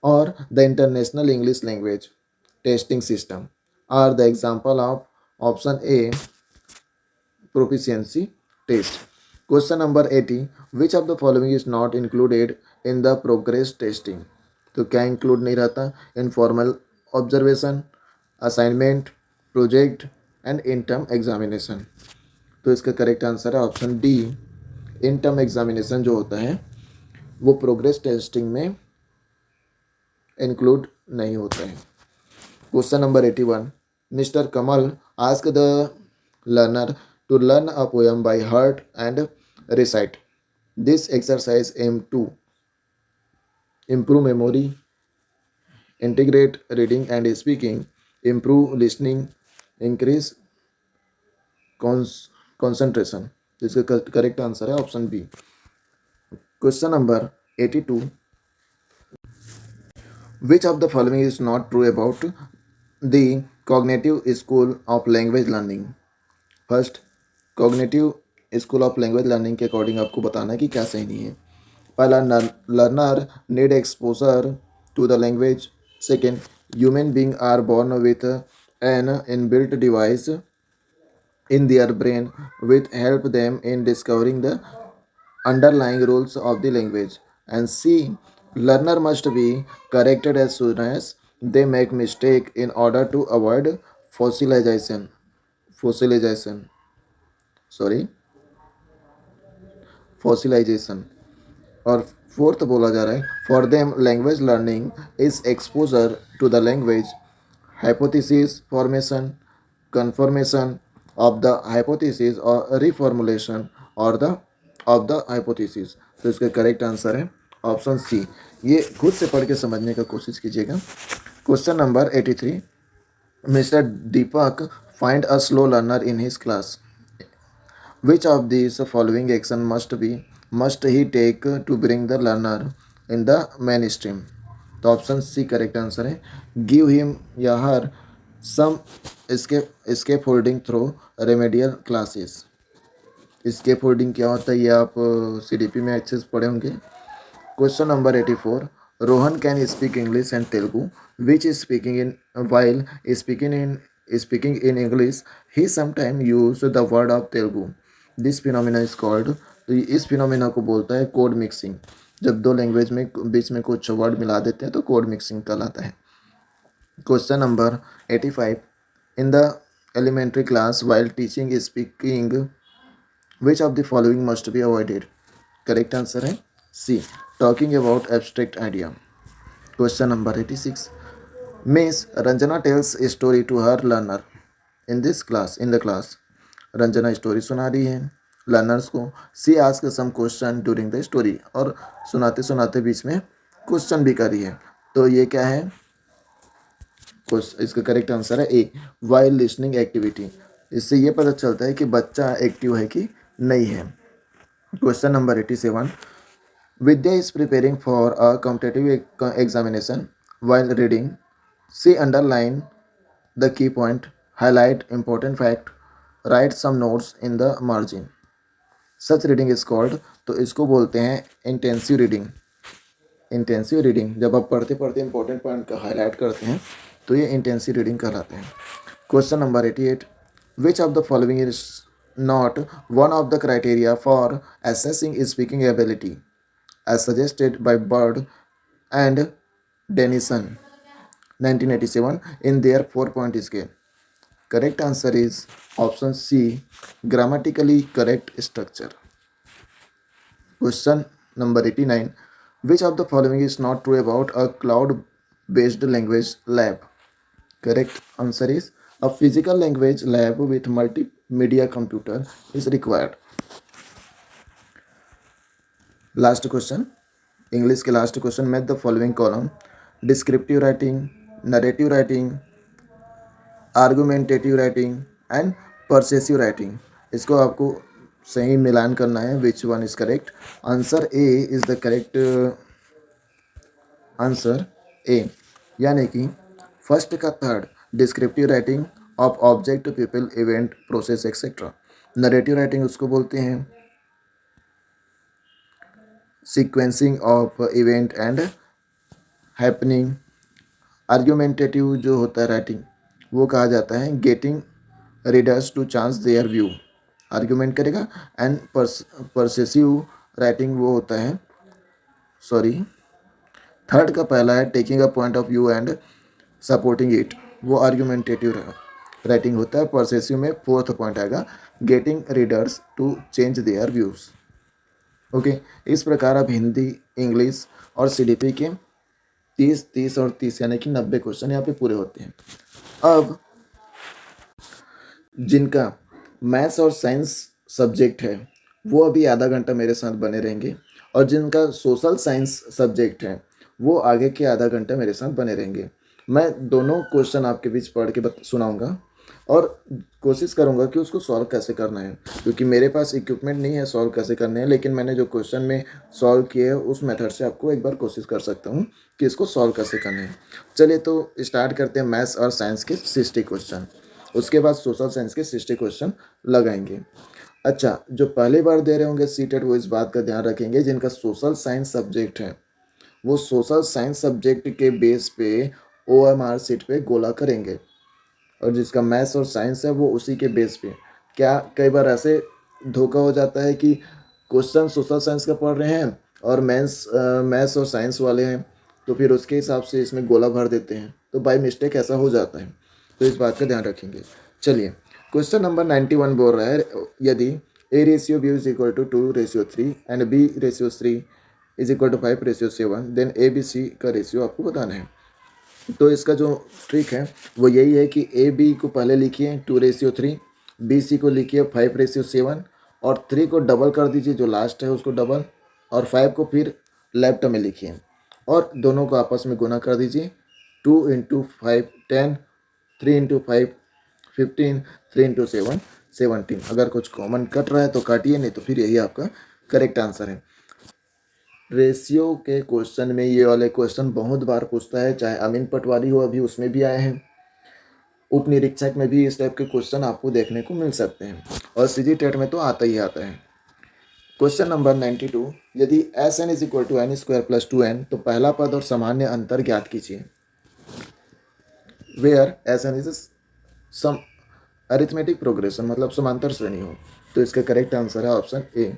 और the international English language testing system are the example of option A, proficiency test. Question number 80, which of the following is not included in the progress testing. तो क्या include नहीं रहता? Informal observation, assignment, project and in term examination. तो इसका correct answer है option D, in term examination जो होता है वो प्रोग्रेस टेस्टिंग में इंक्लूड नहीं होता है। Question number 81, mister Kamal ask the learner to learn a poem by heart and recite. This exercise aim to improve memory, integrate reading and speaking, improve listening, increase concentration. इसका correct answer है option B. Question number 82, which of the following is not true about the cognitive school of language learning? First, cognitive school of language learning के according आपको बताना है कि क्या सही नहीं है। पहला, learner need exposure to the language. Second, human being are born with an inbuilt device in their brain which help them in discovering the underlying rules of the language. And C, learner must be corrected as soon as they make mistake in order to avoid fossilization. Fossilization. Sorry, fossilization. और fourth बोला जा रहा है, for them language learning is exposure to the language hypothesis formation, confirmation of the hypothesis और reformulation और the of the hypothesis. तो इसका correct answer है ऑप्शन सी। ये खुद से पढ़ के समझने का कोशिश कीजिएगा। Question number 83, mister Deepak find a slow learner in his class. Which of these following action must he take to bring the learner in the mainstream? तो ऑप्शन सी करेक्ट आंसर है। गिव हिम या हर सम escape holding through remedial classes. escape holding क्या होता है ये आप CDP में अच्छे से पढ़े होंगे। Question number 84, Rohan can speak English and Telugu which is speaking in while speaking in English he sometime use the word of Telugu. This phenomena is called, तो इस फिनोमिना को बोलता है कोड मिक्सिंग। जब दो लैंग्वेज में बीच में कुछ वर्ड मिला देते हैं तो कोड मिक्सिंग कहलाता है। Question number 85, in the elementary class while teaching speaking which of the following must be avoided. Correct answer है C, talking about abstract idea. Question number 86, miss Ranjana tells a story to her learner in the class. Ranjana story सुना रही है learners को। She ask some question during the story, और सुनाते सुनाते बीच में question भी करी है। तो ये क्या है, इसका करेक्ट आंसर है ए, वाइल लिसनिंग एक्टिविटी। इससे ये पता चलता है कि बच्चा एक्टिव है कि नहीं है। Question number 87, Vidya is preparing for a competitive examination while reading she underline the key point, highlight important fact, write some notes in the margin. Such reading is called, तो इसको बोलते हैं इंटेंसिव रीडिंग। इंटेंसिव रीडिंग जब आप पढ़ते पढ़ते important point का highlight करते हैं तो ये इंटेंसिव रीडिंग कहलाते हैं। Question number 88, which of the following is not one of the criteria for assessing speaking ability as suggested by Bird and Denison 1987 in their 4-point scale. Correct answer is option C, grammatically correct structure. Question number 89, which of the following is not true about a cloud-based language lab? Correct answer is a physical language lab with multimedia computer is required. Last question, English के last question, match the following column, descriptive writing, narrative writing, argumentative writing and persuasive writing. इसको आपको सही मिलान करना है, which one is correct. Answer A is the correct answer A, यानी कि first का third, descriptive writing of object, people, event, process etcetera. Narrative writing उसको बोलते हैं sequencing of event and happening. Argumentative जो होता है राइटिंग वो कहा जाता है getting readers to chance their view, argument करेगा। एंड परसेसिव राइटिंग वो होता है, सॉरी थर्ड का पहला है taking a point of view and supporting it, वो आर्ग्यूमेंटेटिव राइटिंग होता है। परसेसिव में फोर्थ पॉइंट आएगा getting readers to change their views. Okay, इस प्रकार अब हिंदी, इंग्लिश और CDP के 30 और 30 यानी कि 90 क्वेश्चन यहाँ पे पूरे होते हैं। अब जिनका मैथ्स और साइंस सब्जेक्ट है वो अभी आधा घंटा मेरे साथ बने रहेंगे, और जिनका सोशल साइंस सब्जेक्ट है वो आगे के आधा घंटा मेरे साथ बने रहेंगे। मैं दोनों क्वेश्चन आपके बीच पढ़ के सुनाऊंगा और कोशिश करूंगा कि उसको सॉल्व कैसे करना है, क्योंकि मेरे पास इक्विपमेंट नहीं है सॉल्व कैसे करने हैं, लेकिन मैंने जो क्वेश्चन में सॉल्व किए हैं उस मेथड से आपको एक बार कोशिश कर सकता हूँ कि इसको सॉल्व कैसे करना है। चलिए तो स्टार्ट करते हैं मैथ्स और साइंस के 60 क्वेश्चन, उसके बाद सोशल साइंस के 60 क्वेश्चन लगाएंगे। अच्छा, जो पहली बार दे रहे होंगे सीटेट वो इस बात का ध्यान रखेंगे जिनका सोशल साइंस सब्जेक्ट है वो सोशल साइंस सब्जेक्ट के बेस पे OMR सीट पे गोला करेंगे, और जिसका मैथ्स और साइंस है वो उसी के बेस पे। क्या कई बार ऐसे धोखा हो जाता है कि क्वेश्चन सोशल साइंस का पढ़ रहे हैं और मैथ्स और साइंस वाले हैं, तो फिर उसके हिसाब से इसमें गोला भर देते हैं, तो बाय मिस्टेक ऐसा हो जाता है, तो इस बात का ध्यान रखेंगे। चलिए क्वेश्चन नंबर 91 बोल रहा है यदि A/B is equal to 2:3 and B/3 is equal to 5:7 then ABC का रेशियो आपको बताना है। तो इसका जो ट्रिक है वो यही है कि AB को पहले लिखिए 2:3, BC को लिखिए 5:7 और 3 को डबल कर दीजिए, जो लास्ट है उसको डबल, और 5 को फिर लेफ्ट में लिखिए और दोनों को आपस में गुना कर दीजिए। 2 × 5 10, 3 × 5 15, 3 × 7 17। अगर कुछ कॉमन कट रहा है तो काटिए, नहीं तो फिर यही आपका करेक्ट आंसर है। रेशियो के क्वेश्चन में ये वाले क्वेश्चन बहुत बार पूछता है, चाहे अमीन पटवारी हो अभी उसमें भी आए हैं, उप निरीक्षक में भी इस टाइप के क्वेश्चन आपको देखने को मिल सकते हैं, और CGTET में तो आता ही आता है। क्वेश्चन नंबर 92, यदि Sn is equal to n² + 2n तो पहला पद और सामान्य अंतर ज्ञात कीजिए। Where Sn is sum arithmetic progression, मतलब समांतर श्रेणी हो, तो इसका करेक्ट आंसर है ऑप्शन ए।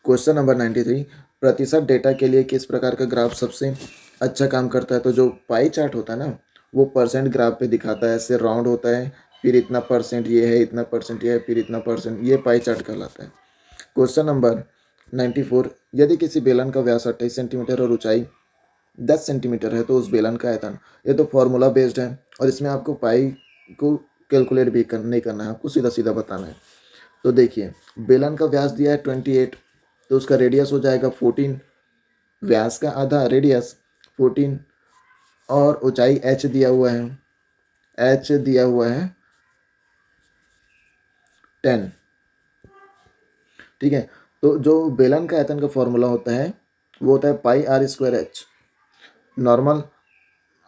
क्वेश्चन नंबर 93, प्रतिशत डेटा के लिए किस प्रकार का ग्राफ सबसे अच्छा काम करता है। तो जो पाई चार्ट होता है ना वो परसेंट ग्राफ पे दिखाता है, ऐसे राउंड होता है, फिर इतना परसेंट ये है, इतना परसेंट ये है, फिर इतना परसेंट, ये पाई चार्ट कहलाता है। क्वेश्चन नंबर 94, यदि किसी बेलन का व्यास 28 सेंटीमीटर और ऊंचाई 10 सेंटीमीटर है तो उस बेलन का आयतन, ये तो फॉर्मूला बेस्ड है और इसमें आपको पाई को कैलकुलेट भी नहीं करना है, आपको सीधा सीधा बताना है। तो देखिए बेलन का व्यास दिया है 28, तो उसका रेडियस हो जाएगा 14, व्यास का आधा रेडियस 14, और ऊंचाई h दिया हुआ है, h दिया हुआ है 10। ठीक है, तो जो बेलन का आयतन का फॉर्मूला होता है वो होता है πr²h। नॉर्मल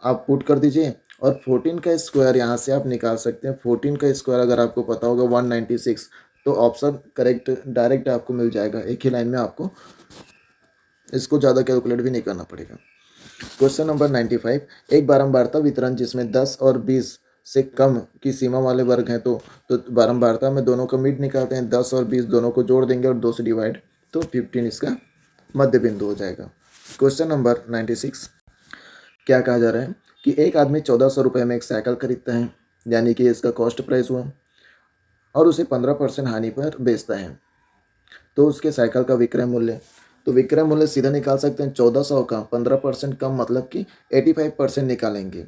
आप पुट कर दीजिए और 14 का स्क्वायर यहाँ से आप निकाल सकते हैं। 14 का स्क्वायर अगर आपको पता होगा 196, तो ऑप्शन करेक्ट डायरेक्ट आपको मिल जाएगा, एक ही लाइन में, आपको इसको ज़्यादा कैलकुलेट भी नहीं करना पड़ेगा। क्वेश्चन नंबर 95, एक बारंबारता वितरण जिसमें 10 और 20 से कम की सीमा वाले वर्ग हैं, तो बारंबारता में दोनों का मिड निकालते हैं, 10 और 20 दोनों को जोड़ देंगे और 2 से डिवाइड, तो 15 इसका मध्य बिंदु हो जाएगा। क्वेश्चन नंबर 96, क्या कहा जा रहा है कि एक आदमी 1400 रुपये में एक साइकिल खरीदता है, यानी कि इसका कॉस्ट प्राइस हुआ, और उसे 15% हानि पर बेचता है, तो उसके साइकिल का विक्रय मूल्य, तो विक्रय मूल्य सीधा निकाल सकते हैं 1400 का 15% कम, मतलब कि 85% निकालेंगे।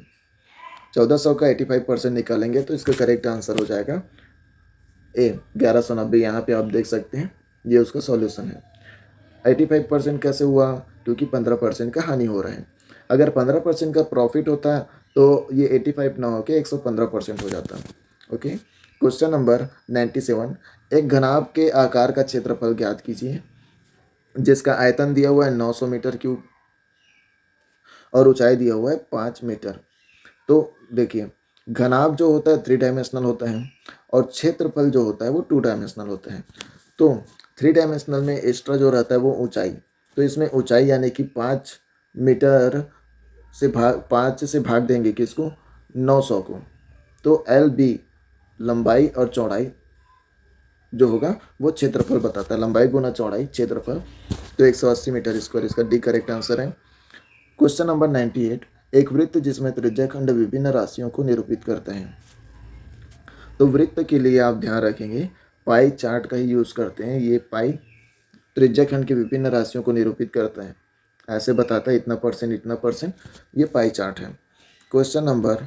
1400 का 85% निकालेंगे तो इसका करेक्ट आंसर हो जाएगा ए 1190। यहाँ पे आप देख सकते हैं ये उसका सॉल्यूशन है। 85% कैसे हुआ, क्योंकि 15% का हानि हो रहा है। अगर 15% का प्रॉफिट होता तो ये 85 ना होकर 115% हो जाता। ओके, क्वेश्चन नंबर 97, एक घनाभ के आकार का क्षेत्रफल ज्ञात कीजिए जिसका आयतन दिया हुआ है 900 मीटर क्यूब और ऊंचाई दिया हुआ है 5 मीटर। तो देखिए घनाभ जो होता है 3 डायमेंशनल होता है और क्षेत्रफल जो होता है वो 2 डायमेंशनल होता है। तो 3 डायमेंशनल में एक्स्ट्रा जो रहता है वो ऊंचाई, तो इसमें ऊंचाई यानी कि 5 मीटर से 5 से भाग देंगे किसको, 900 को, तो LB लंबाई और चौड़ाई जो होगा वो क्षेत्रफल बताता है, लंबाई गुना चौड़ाई क्षेत्रफल, तो 180 मीटर स्क्वायर इसका डी करेक्ट आंसर है। क्वेश्चन नंबर 98, एक वृत्त जिसमें त्रिज्याखंड विभिन्न राशियों को निरूपित करता है। तो वृत्त के लिए आप ध्यान रखेंगे पाई चार्ट का ही यूज़ करते हैं। ये पाई त्रिज्याखंड की विभिन्न राशियों को निरूपित करता है, ऐसे बताता है इतना परसेंट इतना परसेंट, ये पाई चार्ट है। क्वेश्चन नंबर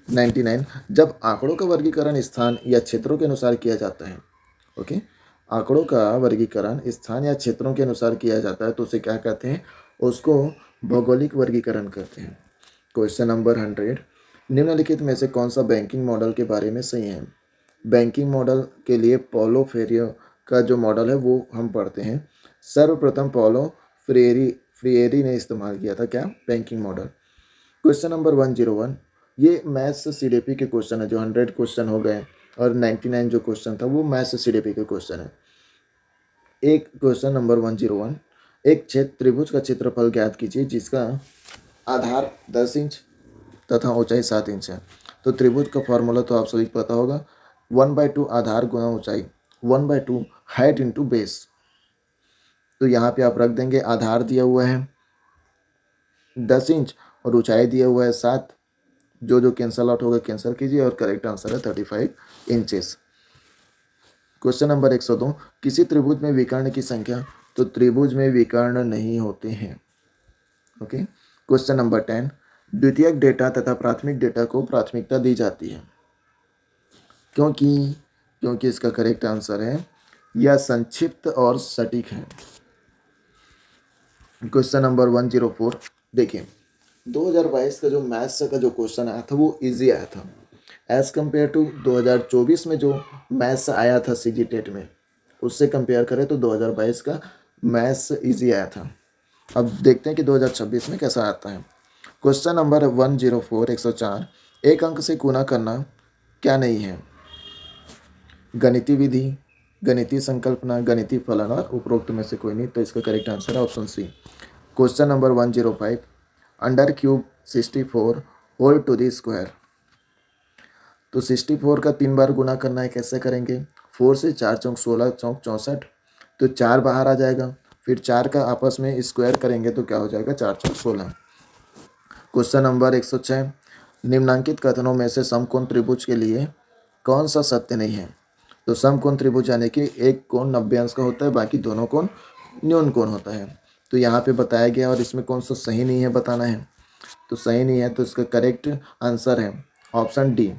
99 जब आंकड़ों का वर्गीकरण स्थान या क्षेत्रों के अनुसार किया जाता है, ओके, आंकड़ों का वर्गीकरण स्थान या क्षेत्रों के अनुसार किया जाता है तो उसे क्या कहते हैं, उसको भौगोलिक वर्गीकरण कहते हैं। क्वेश्चन नंबर 100, निम्नलिखित में से कौन सा बैंकिंग मॉडल के बारे में सही है। बैंकिंग मॉडल के लिए पॉलो फेरियो का जो मॉडल है वो हम पढ़ते हैं। सर्वप्रथम पॉलो फ्रिएरी ने इस्तेमाल किया था, क्या, बैंकिंग मॉडल। क्वेश्चन नंबर 101, ये मैथ्स सीडीपी के क्वेश्चन है, जो 100 क्वेश्चन हो गए और 99 जो क्वेश्चन था वो मैथ्स सीडीपी के क्वेश्चन है। एक क्वेश्चन नंबर 101, एक त्रिभुज का क्षेत्रफल ज्ञात कीजिए जिसका आधार 10 इंच तथा ऊंचाई 7 इंच है। तो त्रिभुज का फॉर्मूला तो आप सभी को पता होगा, 1/2 आधार गुना ऊंचाई, 1/2 हाइट इंटू बेस। तो यहाँ पे आप रख देंगे, आधार दिया हुआ है 10 इंच और ऊंचाई दिया हुआ है 7, जो जो कैंसल आउट होगा कैंसिल कीजिए और करेक्ट आंसर है 35 इंचेस। क्वेश्चन नंबर 102, किसी त्रिभुज में विकर्ण की संख्या, तो त्रिभुज में विकर्ण नहीं होते हैं, ओके। क्वेश्चन नंबर 10, द्वितीयक डेटा तथा प्राथमिक डेटा को प्राथमिकता दी जाती है, क्योंकि इसका करेक्ट आंसर है यह संक्षिप्त और सटीक है। क्वेश्चन नंबर 104, देखिए 2022 का जो मैथ्स का जो क्वेश्चन आया था वो इजी आया था एज़ कम्पेयर टू 2024 में जो मैथ्स आया था सीजी टेट में, उससे कंपेयर करें तो 2022 का मैथ्स इजी आया था। अब देखते हैं कि 2026 में कैसा आता है। क्वेश्चन नंबर 104 104, एक अंक से गुणा करना क्या नहीं है, गणितीय विधि, गणितीय संकल्पना, गणितीय फलन और उपरोक्त में से कोई नहीं। तो इसका करेक्ट आंसर है option C. Question number 105, under cube 64 whole to the square. तो 64 का 3 बार गुना करना है, कैसे करेंगे, 4 से 4 चौक 16 चौक 64, तो 4 बाहर आ जाएगा, फिर 4 का आपस में स्क्वायर करेंगे तो क्या हो जाएगा, 4 चौक 16। क्वेश्चन नंबर 106, निम्नांकित कथनों में से समकोण त्रिभुज के लिए कौन सा सत्य नहीं है। तो समकोण त्रिभुज यानी कि एक कोण 90 अंश का होता है, बाकी दोनों कोण न्यून कोण होता है। तो यहाँ पे बताया गया और इसमें कौन सा सही नहीं है बताना है। तो सही नहीं है तो इसका करेक्ट आंसर है ऑप्शन डी।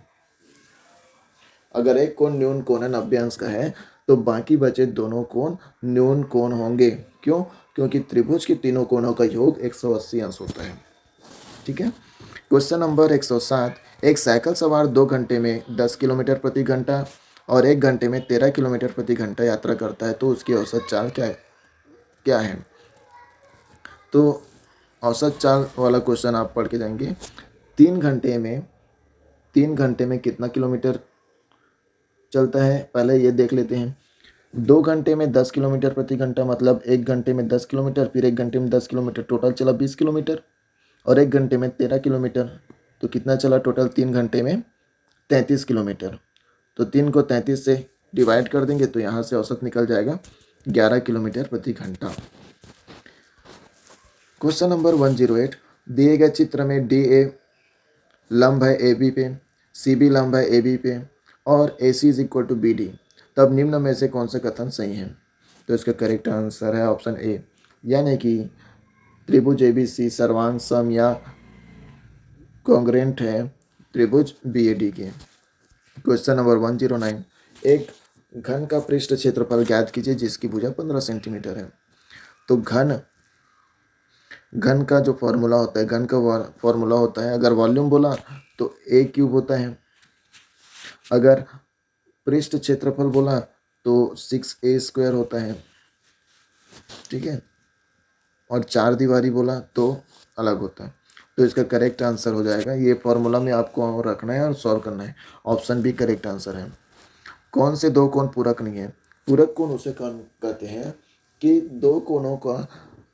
अगर एक कोण न्यून कोण है 90 अंश का है तो बाकी बचे दोनों कोण न्यून कोण होंगे। क्यों? क्योंकि त्रिभुज के तीनों कोणों का योग 180 अंश होता है। ठीक है। क्वेश्चन नंबर 107, एक साइकिल सवार 2 घंटे में 10 किलोमीटर प्रति घंटा और 1 घंटे में 13 किलोमीटर प्रति घंटा यात्रा करता है, तो उसकी औसत चाल क्या है। तो औसत चाल वाला क्वेश्चन आप पढ़ के जाएंगे। 3 घंटे में कितना किलोमीटर चलता है, पहले ये देख लेते हैं। 2 घंटे में 10 किलोमीटर प्रति घंटा मतलब 1 घंटे में 10 किलोमीटर, फिर 1 घंटे में 10 किलोमीटर, टोटल चला 20 किलोमीटर, और 1 घंटे में 13 किलोमीटर, तो कितना चला टोटल 3 घंटे में 33 किलोमीटर। तो 3 को 33 से डिवाइड कर देंगे तो यहाँ से औसत निकल जाएगा 11 किलोमीटर प्रति घंटा। क्वेश्चन नंबर 108, दिए गए चित्र में डी ए लंब है ए बी पे, सी बी लंब है ए बी पे और A C is equal to B D, तब निम्न में से कौन सा कथन सही है। तो इसका करेक्ट आंसर है ऑप्शन ए, यानी कि त्रिभुज ए बी सी सर्वांग सम या कॉन्ग्रेंट है त्रिभुज बी ए डी के। क्वेश्चन नंबर 109, एक घन का पृष्ठ क्षेत्रफल ज्ञात कीजिए जिसकी भुजा 15 सेंटीमीटर है। तो घन का जो फॉर्मूला होता है, घन का फॉर्मूला होता है, अगर वॉल्यूम बोला तो ए क्यूब होता है, अगर पृष्ठ क्षेत्रफल बोला तो 6a² होता है। ठीक है, और 4 दीवारी बोला तो अलग होता है। तो इसका करेक्ट आंसर हो जाएगा, ये फॉर्मूला में आपको रखना है और सॉल्व करना है, ऑप्शन बी करेक्ट आंसर है। कौन से दो कोण पूरक नहीं है। पूरक कोण उसे कहते हैं कि दो कोणों का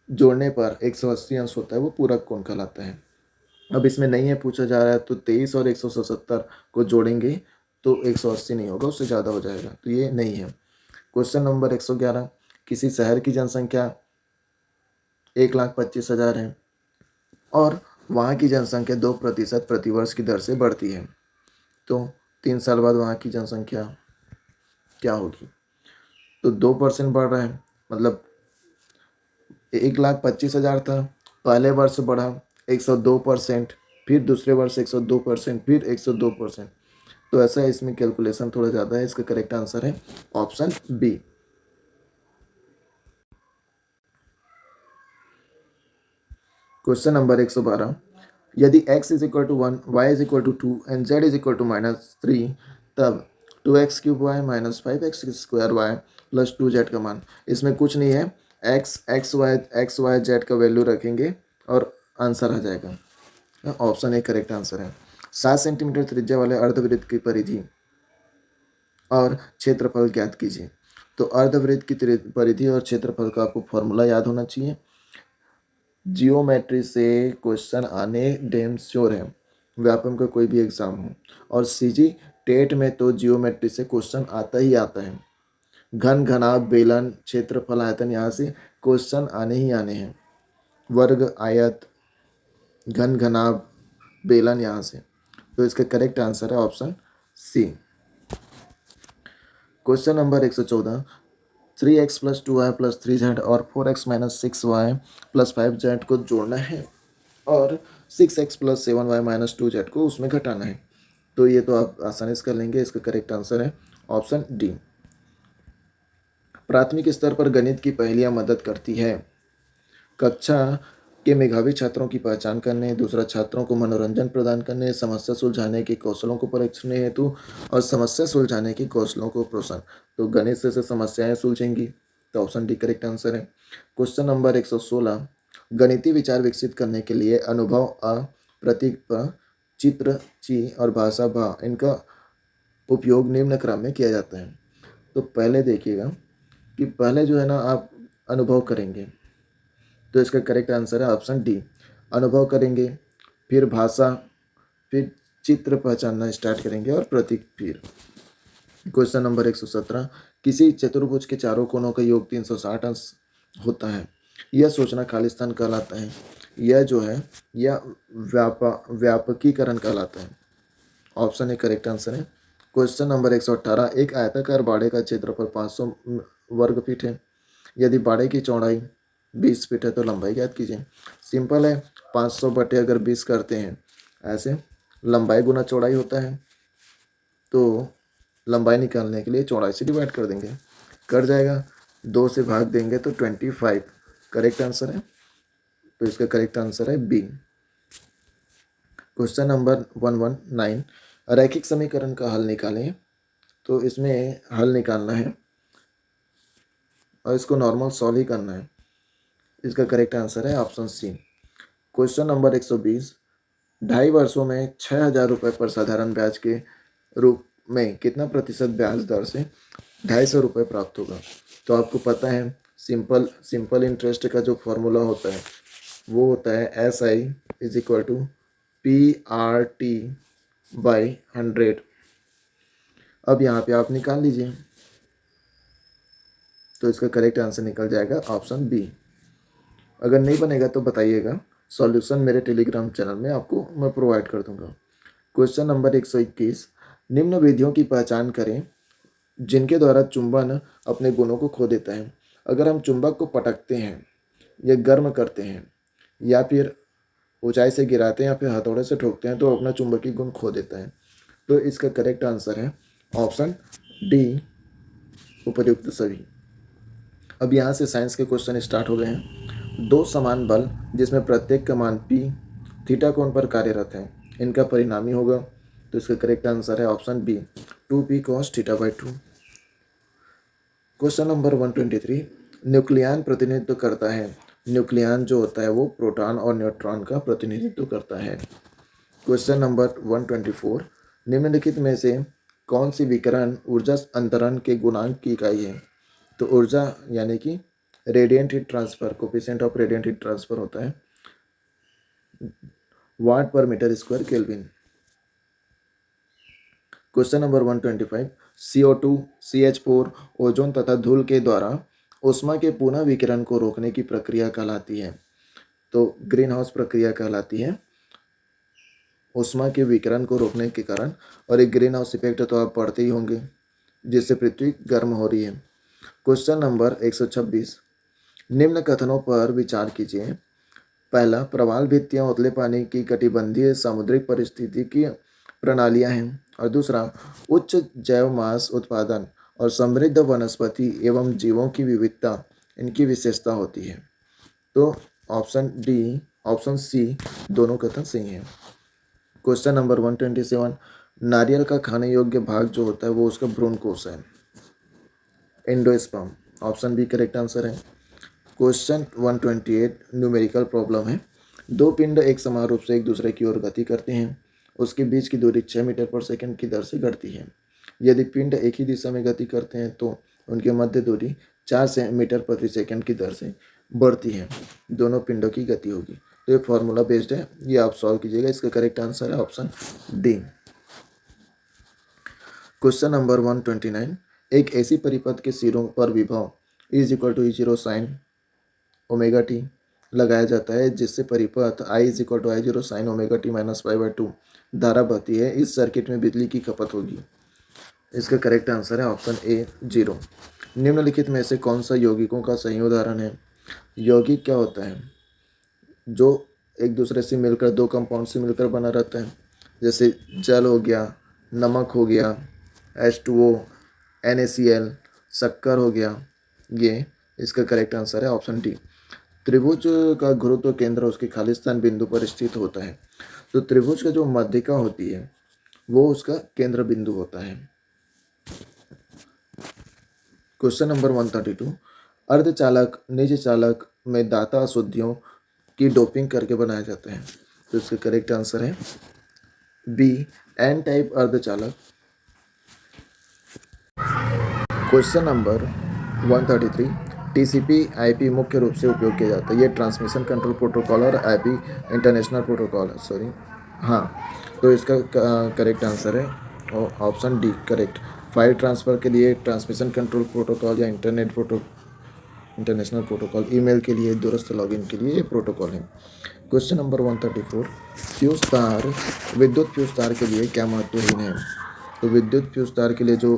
जोड़ने पर 180 अंश होता है, वो पूरक कोण कहलाता है। अब इसमें नहीं है पूछा जा रहा है, तो 23 और 177 को जोड़ेंगे तो 180 नहीं होगा, उससे ज़्यादा हो जाएगा, तो ये नहीं है। क्वेश्चन नंबर 111, किसी शहर की जनसंख्या 1,25,000 है और वहाँ की जनसंख्या 2% प्रतिवर्ष की दर से बढ़ती है, तो 3 साल बाद वहाँ की जनसंख्या क्या होगी। तो 2% बढ़ रहा है, मतलब 1,25,000 था, पहले वर्ष बढ़ा 102%, फिर दूसरे वर्ष 102%, फिर 102%। तो ऐसा है, इसमें कैलकुलेशन थोड़ा ज़्यादा है। इसका करेक्ट आंसर है ऑप्शन बी। क्वेश्चन नंबर 112, यदि x is equal to 1, y is equal to 2 and z is equal to -3, तब 2x³ y minus 5x² y plus 2z का मान। इसमें कुछ नहीं है, एक्स वाई जेड का वैल्यू रखेंगे और आंसर आ जाएगा। ऑप्शन ए करेक्ट आंसर है। 7 सेंटीमीटर त्रिज्या वाले अर्धवृत्त की परिधि और क्षेत्रफल ज्ञात कीजिए। तो अर्धवृत्त की परिधि और क्षेत्रफल का आपको फॉर्मूला याद होना चाहिए। जियोमेट्री से क्वेश्चन आने डैम श्योर है, व्यापम का कोई भी एग्जाम हो। और सीजी टेट में तो जियोमेट्री से क्वेश्चन आता ही आता है। घन घनाभ बेलन क्षेत्रफल आयतन, यहाँ से क्वेश्चन आने ही आने हैं। वर्ग आयत घन घनाभ बेलन, यहाँ से। तो इसका करेक्ट आंसर है option C. Question number 114, 3x plus 2y plus 3z और 4x minus 6y plus 5z को जोड़ना है और 6x plus 7y minus 2z को उसमें घटाना है। तो ये तो आप आसानी से कर लेंगे। इसका करेक्ट आंसर है ऑप्शन डी। प्राथमिक स्तर पर गणित की पहेलियाँ मदद करती है। कक्षा के मेधावी छात्रों की पहचान करने, दूसरा छात्रों को मनोरंजन प्रदान करने, समस्या सुलझाने के कौशलों को परीक्षण हेतु और समस्या सुलझाने के कौशलों को प्रोत्साहन। तो गणित से समस्याएं सुलझेंगी, तो ऑप्शन डी करेक्ट आंसर है। क्वेश्चन नंबर 116, गणितीय विचार विकसित करने के लिए अनुभव अ, प्रतीक प, चित्र ची और भाषा भा, इनका उपयोग निम्न क्रम में किया जाता है। तो पहले देखिएगा कि पहले जो है ना आप अनुभव करेंगे, तो इसका करेक्ट आंसर है ऑप्शन डी। अनुभव करेंगे, फिर भाषा, फिर चित्र पहचानना स्टार्ट करेंगे और प्रतीक फिर। क्वेश्चन नंबर 117, किसी चतुर्भुज के चारों कोनों का योग 360 अंश होता है, यह सोचना खालिस्तान कहलाता है। यह जो है यह व्यापकीकरण कहलाता है। ऑप्शन ए करेक्ट आंसर है। क्वेश्चन नंबर 118, एक आयताकार बाड़े का क्षेत्रफल 500 वर्ग फीट है। यदि बाड़े की चौड़ाई 20 फीट है तो लंबाई ज्ञात कीजिए। सिंपल है, 500 बटे अगर 20 करते हैं, ऐसे लंबाई गुना चौड़ाई होता है, तो लंबाई निकालने के लिए चौड़ाई से डिवाइड कर देंगे, कर जाएगा। 2 से भाग देंगे तो 25 करेक्ट आंसर है। तो इसका करेक्ट आंसर है बी। क्वेश्चन नंबर 119, रैखिक समीकरण का हल निकालें। तो इसमें हल निकालना है और इसको नॉर्मल सॉल्व ही करना है। इसका करेक्ट आंसर है ऑप्शन सी। क्वेश्चन नंबर 120, 2.5 वर्षों में 6,000 रुपये पर साधारण ब्याज के रूप में कितना प्रतिशत ब्याज दर से 250 रुपये प्राप्त होगा। तो आपको पता है सिंपल इंटरेस्ट का जो फॉर्मूला होता है वो होता है SI is equal to PRT/100। अब यहाँ पे आप निकाल लीजिए, तो इसका करेक्ट आंसर निकल जाएगा ऑप्शन बी। अगर नहीं बनेगा तो बताइएगा, सॉल्यूशन मेरे टेलीग्राम चैनल में आपको मैं प्रोवाइड कर दूंगा। क्वेश्चन नंबर 121, निम्न विधियों की पहचान करें जिनके द्वारा चुंबन अपने गुणों को खो देता है। अगर हम चुंबक को पटकते हैं या गर्म करते हैं या फिर ऊंचाई से गिराते हैं या फिर हथौड़े से ठोकते हैं तो अपना चुंबकीय गुण खो देता है। तो इसका करेक्ट आंसर है ऑप्शन डी, उपर्युक्त सभी। अब यहाँ से साइंस के क्वेश्चन स्टार्ट हो गए हैं। दो समान बल जिसमें प्रत्येक का मान P थीटा कोण पर कार्यरत है, इनका परिणामी होगा। तो इसका करेक्ट आंसर है option B, 2P cos θ/2। Question number 123, nucleon प्रतिनिधित्व करता है। न्यूक्लियन जो होता है वो प्रोटॉन और न्यूट्रॉन का प्रतिनिधित्व करता है। क्वेश्चन नंबर 124, निम्नलिखित में से कौन सी विकिरण ऊर्जा अंतरण के गुणांक की इकाई है। तो ऊर्जा यानी कि radiant heat transfer, coefficient of radiant heat transfer होता है वाट पर metre square kelvin. Question number 125, CO2, CH4, ozone तथा धूल के द्वारा ऊष्मा के पुनः विकिरण को रोकने की प्रक्रिया कहलाती है। तो ग्रीन हाउस प्रक्रिया कहलाती है ऊष्मा के विकिरण को रोकने के कारण। और एक ग्रीन हाउस इफेक्ट तो आप पढ़ते ही होंगे, जिससे पृथ्वी गर्म हो रही है। क्वेश्चन नंबर 126, निम्न कथनों पर विचार कीजिए। पहला, प्रवाल भित्तियाँ उतले पानी की कटिबंधीय सामुद्रिक पारिस्थितिकी प्रणालियाँ हैं। और दूसरा, उच्च जैव मास उत्पादन और समृद्ध वनस्पति एवं जीवों की विविधता इनकी विशेषता होती है। तो ऑप्शन सी दोनों कथन सही है। क्वेश्चन नंबर 127, नारियल का खाने योग्य भाग जो होता है वो उसका भ्रूण कोश है, endosperm. Option B correct answer है। क्वेश्चन 128 न्यूमेरिकल प्रॉब्लम है। दो पिंड एक समान रूप से एक दूसरे की ओर गति करते हैं। उसके बीच की दूरी 6 मीटर पर सेकंड की दर से घटती है। यदि पिंड एक ही दिशा में गति करते हैं तो उनकी मध्य दूरी 4 मीटर प्रति सेकंड की दर से बढ़ती है। दोनों पिंडों की गति होगी। तो ये फॉर्मूला बेस्ड है, ये आप सॉल्व कीजिएगा। इसका करेक्ट आंसर है ऑप्शन डी। क्वेश्चन नंबर 129, एक ऐसी परिपथ के सिरों पर विभव E=E0 साइन ओमेगा टी लगाया जाता है जिससे परिपथ I=I0 साइन ओमेगा टी -π/2 धारा बहती है। इस सर्किट में बिजली की खपत होगी। इसका करेक्ट आंसर है ऑप्शन ए 0। निम्नलिखित में से कौन सा यौगिकों का सही उदाहरण है? यौगिक क्या होता है? जो एक दूसरे से मिलकर, दो कंपाउंड से मिलकर बना रहता है, जैसे जल हो गया, नमक हो गया, H2O, NaCl, शक्कर हो गया। ये इसका करेक्ट आंसर है ऑप्शन डी। त्रिभुज का गुरुत्व केंद्र उसके खालिस्तान बिंदु पर स्थित होता है। तो त्रिभुज का जो मध्यिका होती है वो उसका केंद्र बिंदु होता है। क्वेश्चन नंबर 132, अर्धचालक निज चालक में दाता अशुद्धियों की डोपिंग करके बनाया जाता है। तो इसका करेक्ट आंसर है बी एन टाइप अर्धचालक। क्वेश्चन नंबर 133, TCP IP मुख्य रूप से उपयोग किया जाता है। ये ट्रांसमिशन कंट्रोल प्रोटोकॉल और IP इंटरनेशनल प्रोटोकॉल है, सॉरी हाँ। तो इसका करेक्ट आंसर है option D correct. File transfer के लिए ट्रांसमिशन कंट्रोल प्रोटोकॉल या इंटरनेशनल प्रोटोकॉल, ईमेल के लिए, दूरस्थ लॉगिन के लिए ये प्रोटोकॉल है। क्वेश्चन नंबर 134, फ्यूज तार विद्युत फ्यूज तार के लिए क्या महत्वहीन है? तो विद्युत फ्यूज तार के लिए जो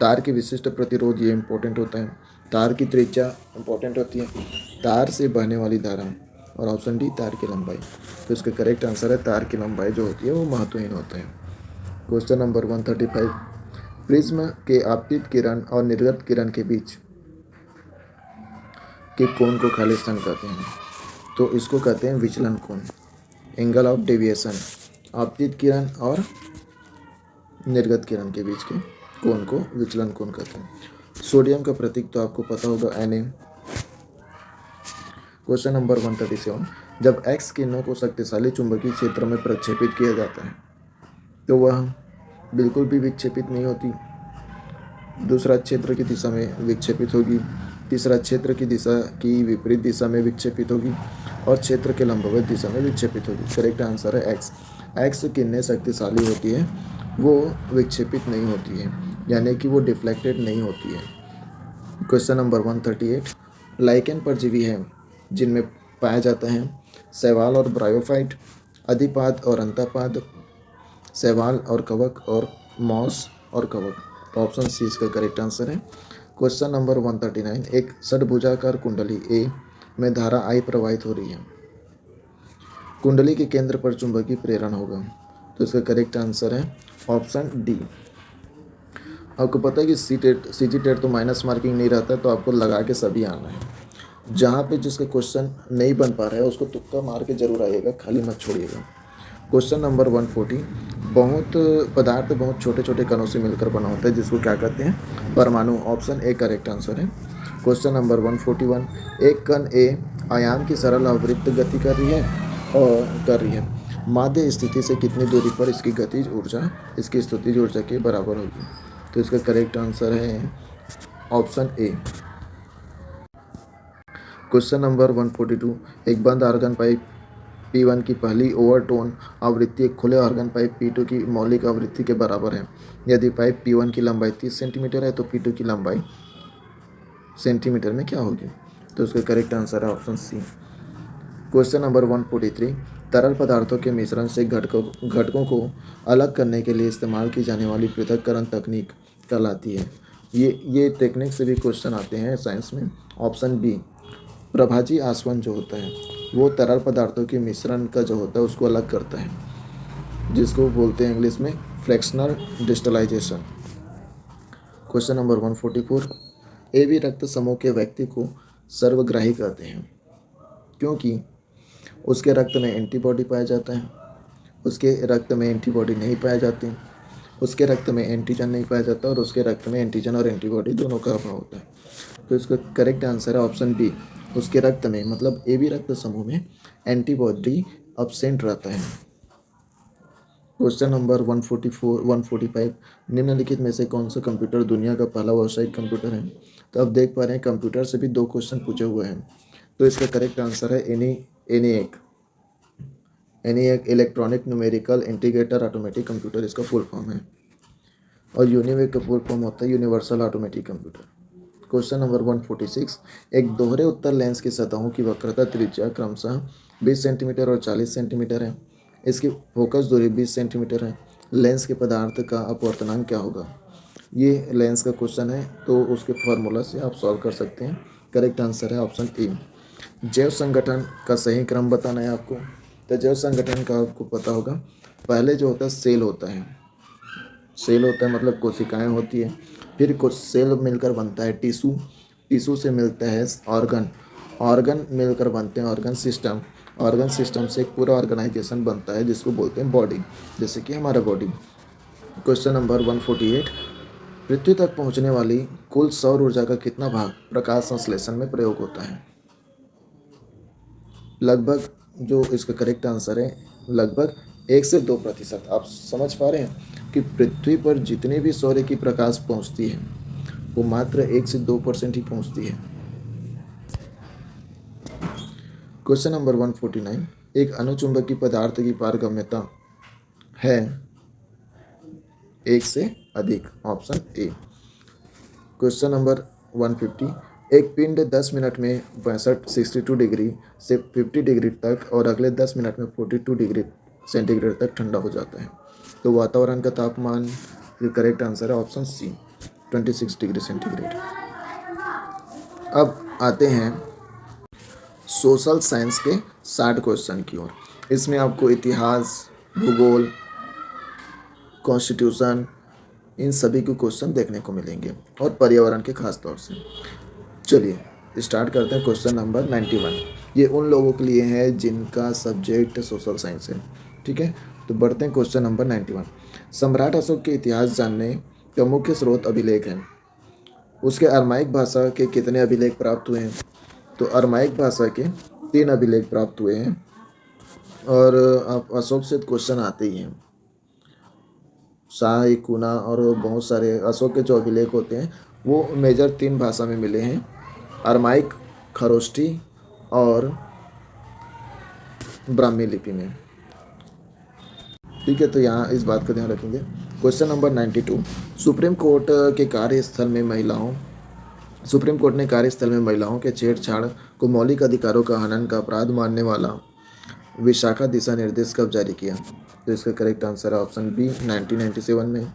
तार की विशिष्ट प्रतिरोध ये इंपॉर्टेंट होता है। तार की त्रिज्या इंपॉर्टेंट होती है, तार से बहने वाली धारा, और ऑप्शन डी तार की लंबाई। तो इसका करेक्ट आंसर है तार की लंबाई जो होती है वो महत्वहीन होता है। क्वेश्चन नंबर 135, प्रिज्म के आपतित किरण और निर्गत किरण के बीच के कोण को खालिस्तान कहते हैं। तो इसको कहते हैं विचलन कोण, एंगल ऑफ डेविएशन। आपतित किरण और निर्गत किरण के बीच के कोण को विचलन कोण कहते हैं। सोडियम का प्रतीक तो आपको पता होगा Na। क्वेश्चन नंबर 137, जब X किरणों को शक्तिशाली चुंबकीय क्षेत्र में प्रक्षेपित किया जाता है तो वह बिल्कुल भी विक्षेपित नहीं होती। दूसरा क्षेत्र की दिशा में विक्षेपित होगी, तीसरा क्षेत्र की दिशा की विपरीत दिशा में विक्षेपित होगी, और क्षेत्र के लंबवत दिशा में विक्षेपित होगी। करेक्ट आंसर है एक्स किरणें शक्तिशाली होती है, वो विक्षेपित नहीं होती है, यानी कि वो डिफ्लेक्टेड नहीं होती है। क्वेश्चन नंबर 138, लाइकेन परजीवी हैं जिनमें पाया जाता है शैवाल और ब्रायोफाइट, अधिपाद और अंतःपाद, शैवाल और कवक, और मॉस और कवक। ऑप्शन सी इसका करेक्ट आंसर है। क्वेश्चन नंबर 139, एक षड्भुजाकार कुंडली ए में धारा I प्रवाहित हो रही है। कुंडली के केंद्र पर चुंबकीय प्रेरण होगा। तो इसका करेक्ट आंसर है ऑप्शन डी। आपको पता है कि CG टेट तो माइनस मार्किंग नहीं रहता, तो आपको लगा के सभी आना है। जहाँ पे जिसका क्वेश्चन नहीं बन पा रहा है उसको तुक्का मार के जरूर आइएगा, खाली मत छोड़िएगा। क्वेश्चन नंबर 140, पदार्थ बहुत छोटे छोटे कणों से मिलकर बना होता है जिसको क्या कहते हैं? परमाणु। ऑप्शन ए करेक्ट आंसर है। क्वेश्चन नंबर 141, एक कण ए आयाम की सरल अवृत्त गति कर रही है, माध्य स्थिति से कितनी दूरी पर इसकी गतिज ऊर्जा के बराबर होगी? तो इसका करेक्ट आंसर है ऑप्शन ए। क्वेश्चन नंबर 142, एक बंद आर्गन पाइप P1 की पहली ओवरटोन आवृत्ति एक खुले आर्गन पाइप P2 की मौलिक आवृत्ति के बराबर है। यदि पाइप P1 की लंबाई 30 सेंटीमीटर है तो P2 की लंबाई सेंटीमीटर में क्या होगी? तो इसका करेक्ट आंसर है ऑप्शन सी। क्वेश्चन नंबर 143, तरल पदार्थों के मिश्रण से घटकों को अलग करने के लिए इस्तेमाल की जाने वाली पृथक्करण तकनीक कहलाती है। ये टेक्निक से भी क्वेश्चन आते हैं साइंस में। ऑप्शन बी प्रभाजी आसवन जो होता है वो तरल पदार्थों के मिश्रण का जो होता है उसको अलग करता है, जिसको बोलते हैं इंग्लिश में fractional distillation. Question number 144, A B रक्त समूह के व्यक्ति को सर्वग्राही कहते हैं क्योंकि उसके रक्त में एंटीबॉडी पाया जाता है, उसके रक्त में एंटीबॉडी नहीं पाए जाते, उसके रक्त में एंटीजन नहीं पाया जाता और उसके रक्त में एंटीजन और एंटीबॉडी दोनों का अभाव होता है। तो इसका करेक्ट आंसर है ऑप्शन बी, उसके रक्त में मतलब ए बी रक्त समूह में एंटीबॉडी अब्सेंट रहता है। क्वेश्चन नंबर 145, निम्नलिखित में से कौन सा कंप्यूटर दुनिया का पहला व्यावसायिक कंप्यूटर है? तो अब देख पा रहे हैं कंप्यूटर से भी 2 क्वेश्चन पूछे हुए हैं। तो इसका करेक्ट आंसर है ENIAC। Electronic numerical integrator automatic computer इसका फुल फॉर्म है, और यूनिवेक का फुल फॉर्म होता है universal automatic computer. Question number 146, एक दोहरे उत्तर लेंस की सतहों की वक्रता त्रिज्या क्रमशः 20 सेंटीमीटर और 40 सेंटीमीटर है। इसकी फोकस दूरी 20 सेंटीमीटर है। लेंस के पदार्थ का अपवर्तनांक क्या होगा? ये लेंस का क्वेश्चन है, तो उसके फार्मूला से आप सॉल्व कर सकते हैं। करेक्ट आंसर है ऑप्शन ए। जैव संगठन का सही क्रम बताना है आपको। तो जैव संगठन का आपको पता होगा, पहले जो होता है सेल होता है, मतलब कोशिकाएं होती है, फिर कुछ सेल मिलकर बनता है टिश्यू, टिश्यू से मिलता है ऑर्गन मिलकर बनते हैं ऑर्गन सिस्टम से एक पूरा ऑर्गेनाइजेशन बनता है जिसको बोलते हैं बॉडी, जैसे कि हमारा बॉडी। क्वेश्चन नंबर 148, पृथ्वी तक पहुंचने वाली कुल सौर ऊर्जा का कितना भाग प्रकाश संश्लेषण में प्रयोग होता है? लगभग, जो इसका करेक्ट आंसर है लगभग 1 से 2%। आप समझ पा रहे हैं कि पृथ्वी पर जितनी भी सौर्य की प्रकाश पहुंचती है वो मात्र 1 से 2% ही पहुंचती है। क्वेश्चन नंबर 149, एक अनुचुंबकीय पदार्थ की पारगम्यता है 1 से अधिक, ऑप्शन ए। क्वेश्चन नंबर 150, एक पिंड 10 मिनट में 62 डिग्री से 50 डिग्री तक और अगले 10 मिनट में 42 डिग्री सेंटीग्रेड तक ठंडा हो जाता है। तो वातावरण का तापमान, ये करेक्ट आंसर है ऑप्शन सी, 26 डिग्री सेंटीग्रेड। अब आते हैं सोशल साइंस के 60 क्वेश्चन की ओर। इसमें आपको इतिहास, भूगोल, कॉन्स्टिट्यूशन, इन सभी के क्वेश्चन देखने को मिलेंगे, और पर्यावरण के खास तौर से। चलिए स्टार्ट करते हैं। क्वेश्चन नंबर 91, ये उन लोगों के लिए है जिनका सब्जेक्ट सोशल साइंस है, ठीक है। तो बढ़ते हैं क्वेश्चन नंबर 91। सम्राट अशोक के इतिहास जानने का मुख्य स्रोत अभिलेख है। उसके अरमाइक भाषा के कितने अभिलेख प्राप्त हुए हैं? तो अरमाइक भाषा के 3 अभिलेख प्राप्त हुए हैं, और आप अशोक से क्वेश्चन आते ही हैं। शाह, कुना और बहुत सारे अशोक के जो अभिलेख होते हैं वो मेजर 3 भाषा में मिले हैं, अरमाइक, खरोष्ठी और ब्राह्मी लिपि में, ठीक है। तो यहाँ इस बात का ध्यान रखेंगे। क्वेश्चन नंबर 92, सुप्रीम कोर्ट ने कार्यस्थल में महिलाओं के छेड़छाड़ को मौलिक अधिकारों का हनन का अपराध मानने वाला विशाखा दिशा निर्देश कब जारी किया? तो इसका करेक्ट आंसर है ऑप्शन बी, 1997 में।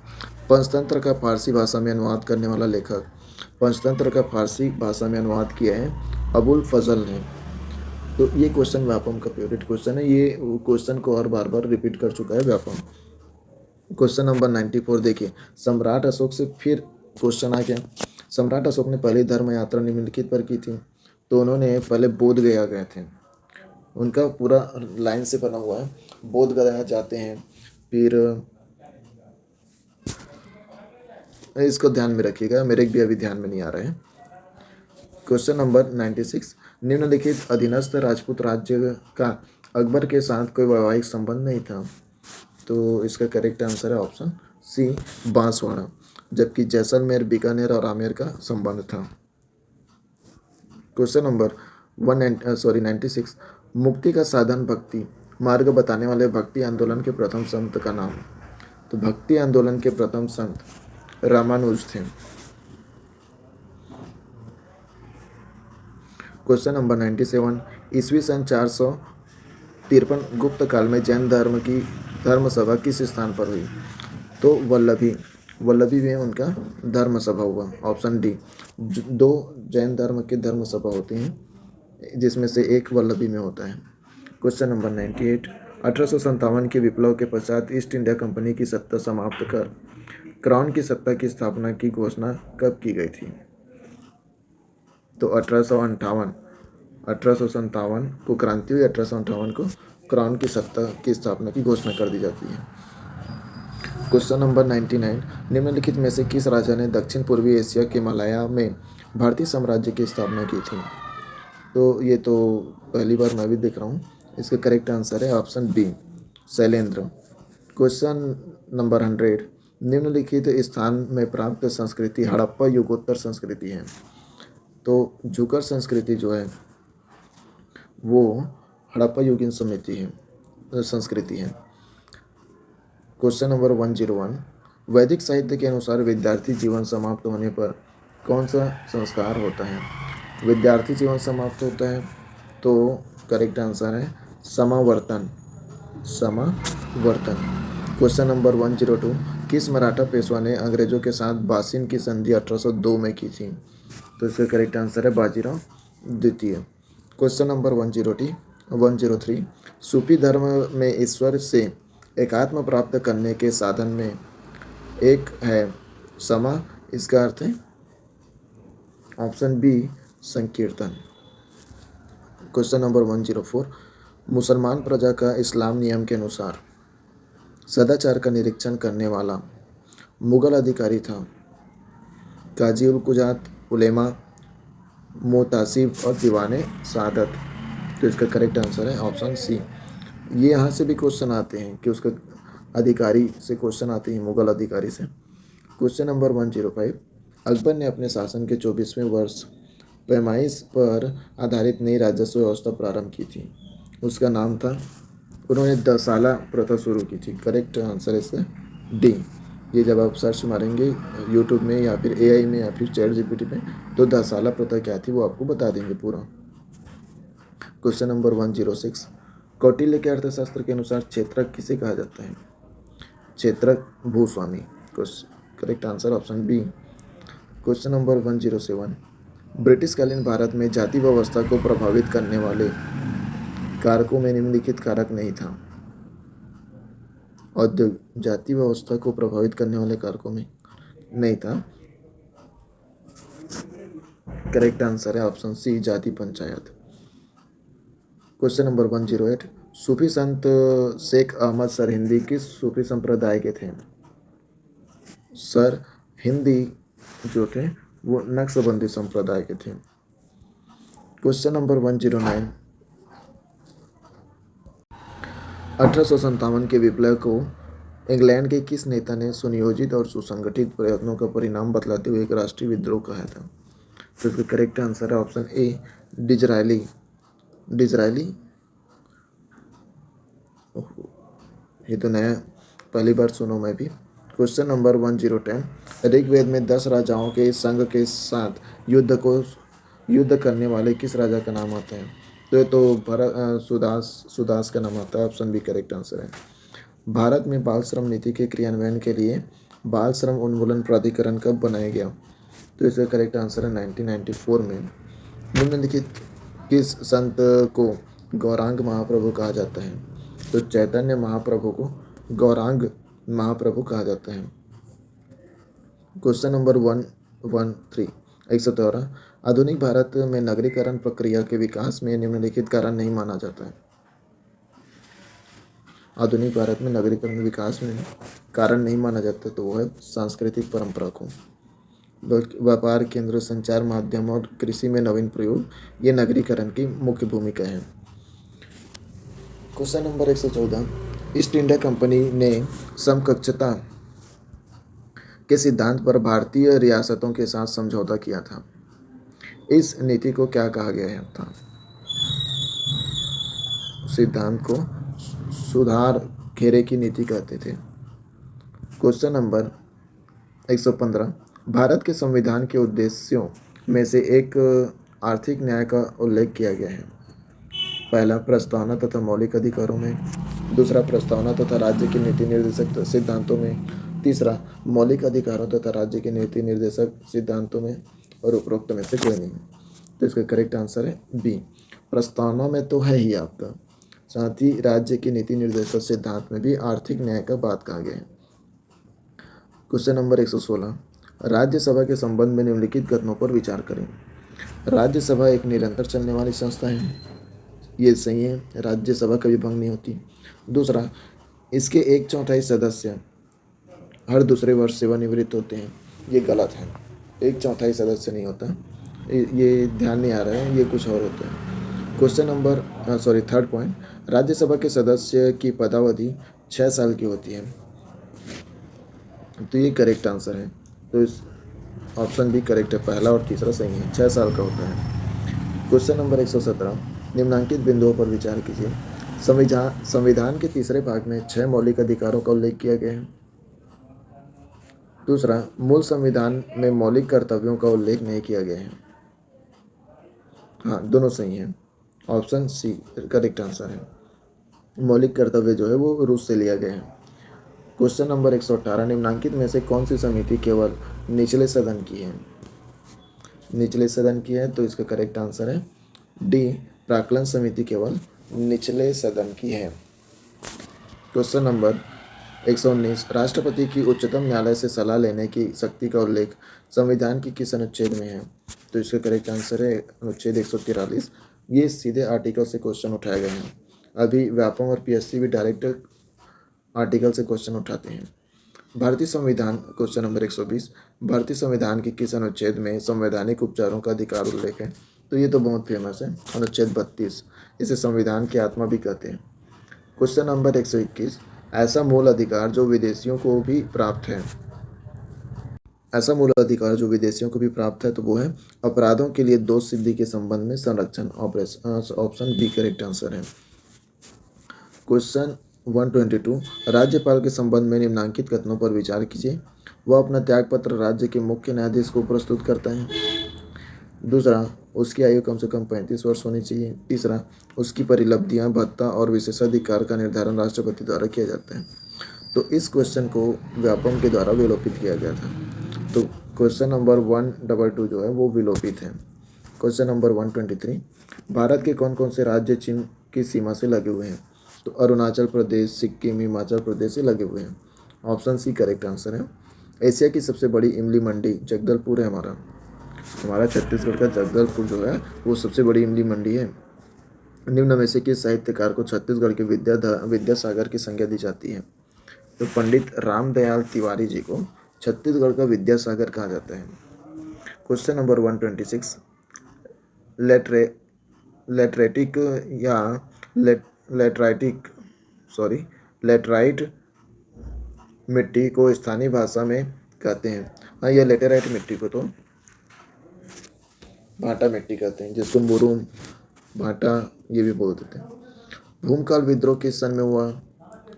पंचतंत्र का फारसी भाषा में अनुवाद करने वाला लेखक, पंचतंत्र का फारसी भाषा में अनुवाद किया है अबुल फजल ने। तो ये क्वेश्चन व्यापम का फेवरेट क्वेश्चन है, ये क्वेश्चन को और बार बार रिपीट कर चुका है व्यापम। क्वेश्चन नंबर 94 देखिए, सम्राट अशोक से फिर क्वेश्चन आ गया। सम्राट अशोक ने पहली धर्म यात्रा निम्नलिखित पर की थी। तो उन्होंने पहले बोध गया गए थे, उनका पूरा लाइन से बना हुआ है, बोध गया जाते हैं, फिर इसको ध्यान में रखिएगा, मेरे भी अभी ध्यान में नहीं आ रहा है। क्वेश्चन नंबर 96, निम्नलिखित अधीनस्थ राजपूत राज्य का अकबर के साथ कोई वैवाहिक संबंध नहीं था। तो इसका करेक्ट आंसर है ऑप्शन सी, बांसवाड़ा, जबकि जैसलमेर, बीकानेर और आमेर का संबंध था। क्वेश्चन नंबर 96, मुक्ति का साधन भक्ति मार्ग बताने वाले भक्ति आंदोलन के प्रथम संत का नाम? तो भक्ति आंदोलन के प्रथम संत रामानुज थे। क्वेश्चन नंबर 97, ईस्वी सन 453 गुप्त काल में जैन धर्म की धर्म सभा किस स्थान पर हुई? तो वल्लभी में उनका धर्म सभा हुआ, ऑप्शन डी। 2 जैन धर्म के धर्म सभा होते हैं, जिसमें से एक वल्लभी में होता है। क्वेश्चन नंबर 98, 1857 के विप्लव के पश्चात ईस्ट इंडिया कंपनी की सत्ता समाप्त कर क्राउन की सत्ता की स्थापना की घोषणा कब की गई थी? तो 1857 को क्रांति हुई, 1858 को क्राउन की सत्ता की स्थापना की घोषणा कर दी जाती है। क्वेश्चन नंबर 99, निम्नलिखित में से किस राजा ने दक्षिण पूर्वी एशिया के मलाया में भारतीय साम्राज्य की स्थापना की थी? तो ये तो पहली बार मैं भी देख रहा हूँ। इसका करेक्ट आंसर है option B, Shailendra. Question number 100, निम्नलिखित स्थान में प्राप्त संस्कृति हड़प्पा युगोत्तर संस्कृति है। तो जुकर संस्कृति जो है वो हड़प्पा युगीन संस्कृति है। क्वेश्चन नंबर 101, वैदिक साहित्य के अनुसार विद्यार्थी जीवन समाप्त होने पर कौन सा संस्कार होता है? विद्यार्थी जीवन समाप्त होता है तो करेक्ट आंसर है समावर्तन। क्वेश्चन नंबर 102, किस मराठा पेशवा ने अंग्रेजों के साथ बासिन की संधि 1802 में की थी? तो इसका करेक्ट आंसर है बाजीराव द्वितीय। क्वेश्चन नंबर 103, सूफी धर्म में ईश्वर से एकात्म प्राप्त करने के साधन में एक है समा, इसका अर्थ है ऑप्शन बी, संकीर्तन। क्वेश्चन नंबर 104, मुसलमान प्रजा का इस्लाम नियम के अनुसार सदाचार का निरीक्षण करने वाला मुगल अधिकारी था? काजी उल कुजात, उलेमा, मोतासिब और दीवाने सादत। तो इसका करेक्ट आंसर है ऑप्शन सी। ये यहाँ से भी क्वेश्चन आते हैं कि उसका अधिकारी से क्वेश्चन आते हैं, मुगल अधिकारी से। क्वेश्चन नंबर 105, अकबर ने अपने शासन के 24वें वर्ष पैमाइश पर आधारित नई राजस्व व्यवस्था प्रारंभ की थी। उसका नाम था, उन्होंने 10 साला प्रथा शुरू की थी। करेक्ट आंसर इसका डी। ये जब आप सर्च मारेंगे यूट्यूब में या फिर AI में या फिर ChatGPT पे तो 10 साला प्रथा क्या थी वो आपको बता देंगे पूरा। क्वेश्चन नंबर 106, कौटिल्य के अर्थशास्त्र के अनुसार क्षेत्रक किसे कहा जाता है? क्षेत्रक भूस्वामी। Correct answer option B. Question number 107, ब्रिटिशकालीन भारत में जाति व्यवस्था को प्रभावित करने वाले कारकों में निम्नलिखित कारक नहीं था? औद्योगिक जाति व्यवस्था को प्रभावित करने वाले कारकों में नहीं था। करेक्ट आंसर है ऑप्शन सी, जाति पंचायत। क्वेश्चन नंबर 108, सूफी संत शेख अहमद सरहिंदी किस सूफी संप्रदाय के थे? सर हिंदी जो थे वो नक्शबंदी संप्रदाय के थे। क्वेश्चन नंबर 109, 1857 के विप्लव को इंग्लैंड के किस नेता ने सुनियोजित और सुसंगठित प्रयत्नों का परिणाम बतलाते हुए एक राष्ट्रीय विद्रोह कहा था? तो इसका करेक्ट आंसर है ऑप्शन ए, डिजरायली। ये तो नया पहली बार सुनो मैं भी। क्वेश्चन नंबर 1010, ऋग्वेद में 10 राजाओं के संघ के साथ युद्ध करने वाले किस राजा का नाम आता है? तो ये तो सुदास का नाम आता है। ऑप्शन बी करेक्ट आंसर है। भारत में बाल श्रम नीति के क्रियान्वयन के लिए बाल श्रम उन्मूलन प्राधिकरण कब बनाया गया? तो इसका करेक्ट आंसर है 1994 में। निम्नलिखित किस संत को गौरांग महाप्रभु कहा जाता है? तो चैतन्य महाप्रभु को गौरांग महाप्रभु कहा जाता है। क्वेश्चन नंबर 113, आधुनिक भारत में नगरीकरण प्रक्रिया के विकास में निम्नलिखित कारण नहीं माना जाता है? आधुनिक भारत में नगरीकरण विकास में कारण नहीं माना जाता तो वो है सांस्कृतिक परंपरा को। व्यापार केंद्र, संचार माध्यम और कृषि में नवीन प्रयोग, ये नगरीकरण की मुख्य भूमिका है। Question number 114, east India company ने समकक्षता के सिद्धांत पर भारतीय रियासतों के साथ समझौता किया था। इस नीति को क्या कहा गया था? सिद्धांत को सुधार घेरे की नीति कहते थे। क्वेश्चन नंबर 115, भारत के संविधान के उद्देश्यों में से एक आर्थिक न्याय का उल्लेख किया गया है। पहला, प्रस्तावना तथा मौलिक अधिकारों में। दूसरा, प्रस्तावना तथा राज्य के नीति निर्देशक सिद्धांतों में। तीसरा, मौलिक अधिकारों तथा राज्य के नीति निर्देशक सिद्धांतों में। और उपरोक्त में से कोई नहीं। तो इसका करेक्ट आंसर है बी, प्रस्तावना में तो है ही आपका। साथ ही राज्य की नीति निर्देशक सिद्धांत में भी आर्थिक न्याय का बात कहा गया है। क्वेश्चन नंबर 116, राज्यसभा के संबंध में निम्नलिखित कथनों पर विचार करें। राज्यसभा एक निरंतर चलने वाली संस्था है, ये सही है, राज्यसभा कभी भंग नहीं होती। दूसरा, इसके 1/4 सदस्य हर दूसरे वर्ष सेवानिवृत्त होते हैं, ये गलत है। 1/4 सदस्य नहीं होता, ये ध्यान नहीं आ रहा है, ये कुछ और होता है। Question number third point, Rajya Sabha के सदस्य की पदावधि 6 साल की होती है, तो ये करेक्ट आंसर है। तो इस ऑप्शन भी करेक्ट है, पहला और तीसरा सही है, 6 साल का होता है। क्वेश्चन नंबर 117, निम्नलिखित बिंदुओं पर विचार कीजिए। संविधान के तीसरे भाग में 6 मौलिक अधिकारों का उल्लेख किया गया है। दूसरा, मूल संविधान में मौलिक कर्तव्यों का उल्लेख नहीं किया गया है। हाँ, दोनों सही हैं, ऑप्शन सी करेक्ट आंसर है। मौलिक कर्तव्य जो है वो रूस से लिया गया है। क्वेश्चन नंबर 118, निम्नलिखित में से कौन सी समिति केवल निचले सदन की है। निचले सदन की है, तो इसका करेक्ट आंसर है डी, प्राक्कलन समिति केवल निचले सदन की है। क्वेश्चन नंबर 119, राष्ट्रपति की उच्चतम न्यायालय से सलाह लेने की शक्ति का उल्लेख संविधान की किस अनुच्छेद में है। तो इसका करेक्ट आंसर है अनुच्छेद 143। ये सीधे आर्टिकल से क्वेश्चन उठाए गए हैं। अभी व्यापम और पीएससी भी डायरेक्ट आर्टिकल से क्वेश्चन उठाते हैं। भारतीय संविधान, क्वेश्चन नंबर 120, भारतीय संविधान के किस अनुच्छेद में संवैधानिक उपचारों का अधिकार उल्लेख है। तो ये तो बहुत फेमस है, अनुच्छेद 32, इसे संविधान की आत्मा भी कहते हैं। क्वेश्चन नंबर 121, ऐसा मूल अधिकार जो विदेशियों को भी प्राप्त है। ऐसा मूल अधिकार जो विदेशियों को भी प्राप्त है, तो वो है अपराधों के लिए दोष सिद्धि के संबंध में संरक्षण। ऑप्शन बी करेक्ट आंसर है। क्वेश्चन 122, राज्यपाल के संबंध में निम्नलिखित कथनों पर विचार कीजिए। वह अपना त्यागपत्र राज्य के मुख्य न्यायाधीश को प्रस्तुत करता है। दूसरा, उसकी आयु कम से कम 35 वर्ष होनी चाहिए। तीसरा, उसकी परिलब्धियां, भत्ता और विशेषाधिकार का निर्धारण राष्ट्रपति द्वारा किया जाता है। तो इस क्वेश्चन को व्यापम के द्वारा विलोपित किया गया था। तो क्वेश्चन नंबर 122 जो है वो विलोपित है। क्वेश्चन नंबर 123, भारत के कौन कौन से राज्य चीन की सीमा से लगे हुए हैं। तो अरुणाचल प्रदेश, सिक्किम, हिमाचल प्रदेश से लगे हुए हैं। ऑप्शन सी करेक्ट आंसर है। एशिया की सबसे बड़ी इमली मंडी जगदलपुर है। हमारा छत्तीसगढ़ का जगदलपुर जो है वो सबसे बड़ी इमली मंडी है। निम्न में से किस साहित्यकार को छत्तीसगढ़ के विद्यासागर की संज्ञा दी जाती है। तो पंडित रामदयाल तिवारी जी को छत्तीसगढ़ का विद्यासागर कहा जाता है। क्वेश्चन नंबर 126, लेटरेटिक या लेटराइट मिट्टी को स्थानीय भाषा में कहते हैं। हाँ, यह लेटेराइट मिट्टी को तो भाटा मिट्टी कहते हैं, जिसको मुरुम, भाटा ये भी बोल देते हैं। भूमकाल विद्रोह किस सन में हुआ।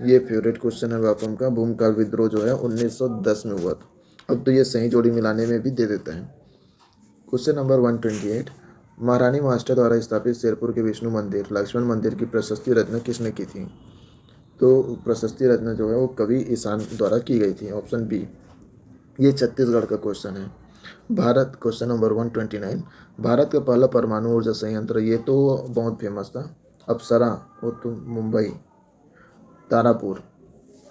ये फेवरेट क्वेश्चन है व्यापम का। भूमकाल विद्रोह जो है 1910 में हुआ था। अब तो ये सही जोड़ी मिलाने में भी दे देता है। क्वेश्चन नंबर 128, महारानी मास्टर द्वारा स्थापित शेरपुर के विष्णु मंदिर, लक्ष्मण मंदिर की प्रशस्ति रचना किसने की थी। तो प्रशस्ति रचना जो है वो कवि ईशान द्वारा की गई थी। Option B. ये छत्तीसगढ़ का क्वेश्चन है। भारत, क्वेश्चन नंबर 129, भारत का पहला परमाणु ऊर्जा संयंत्र, ये तो बहुत फेमस था, अप्सरा, वो तो मुंबई, तारापुर।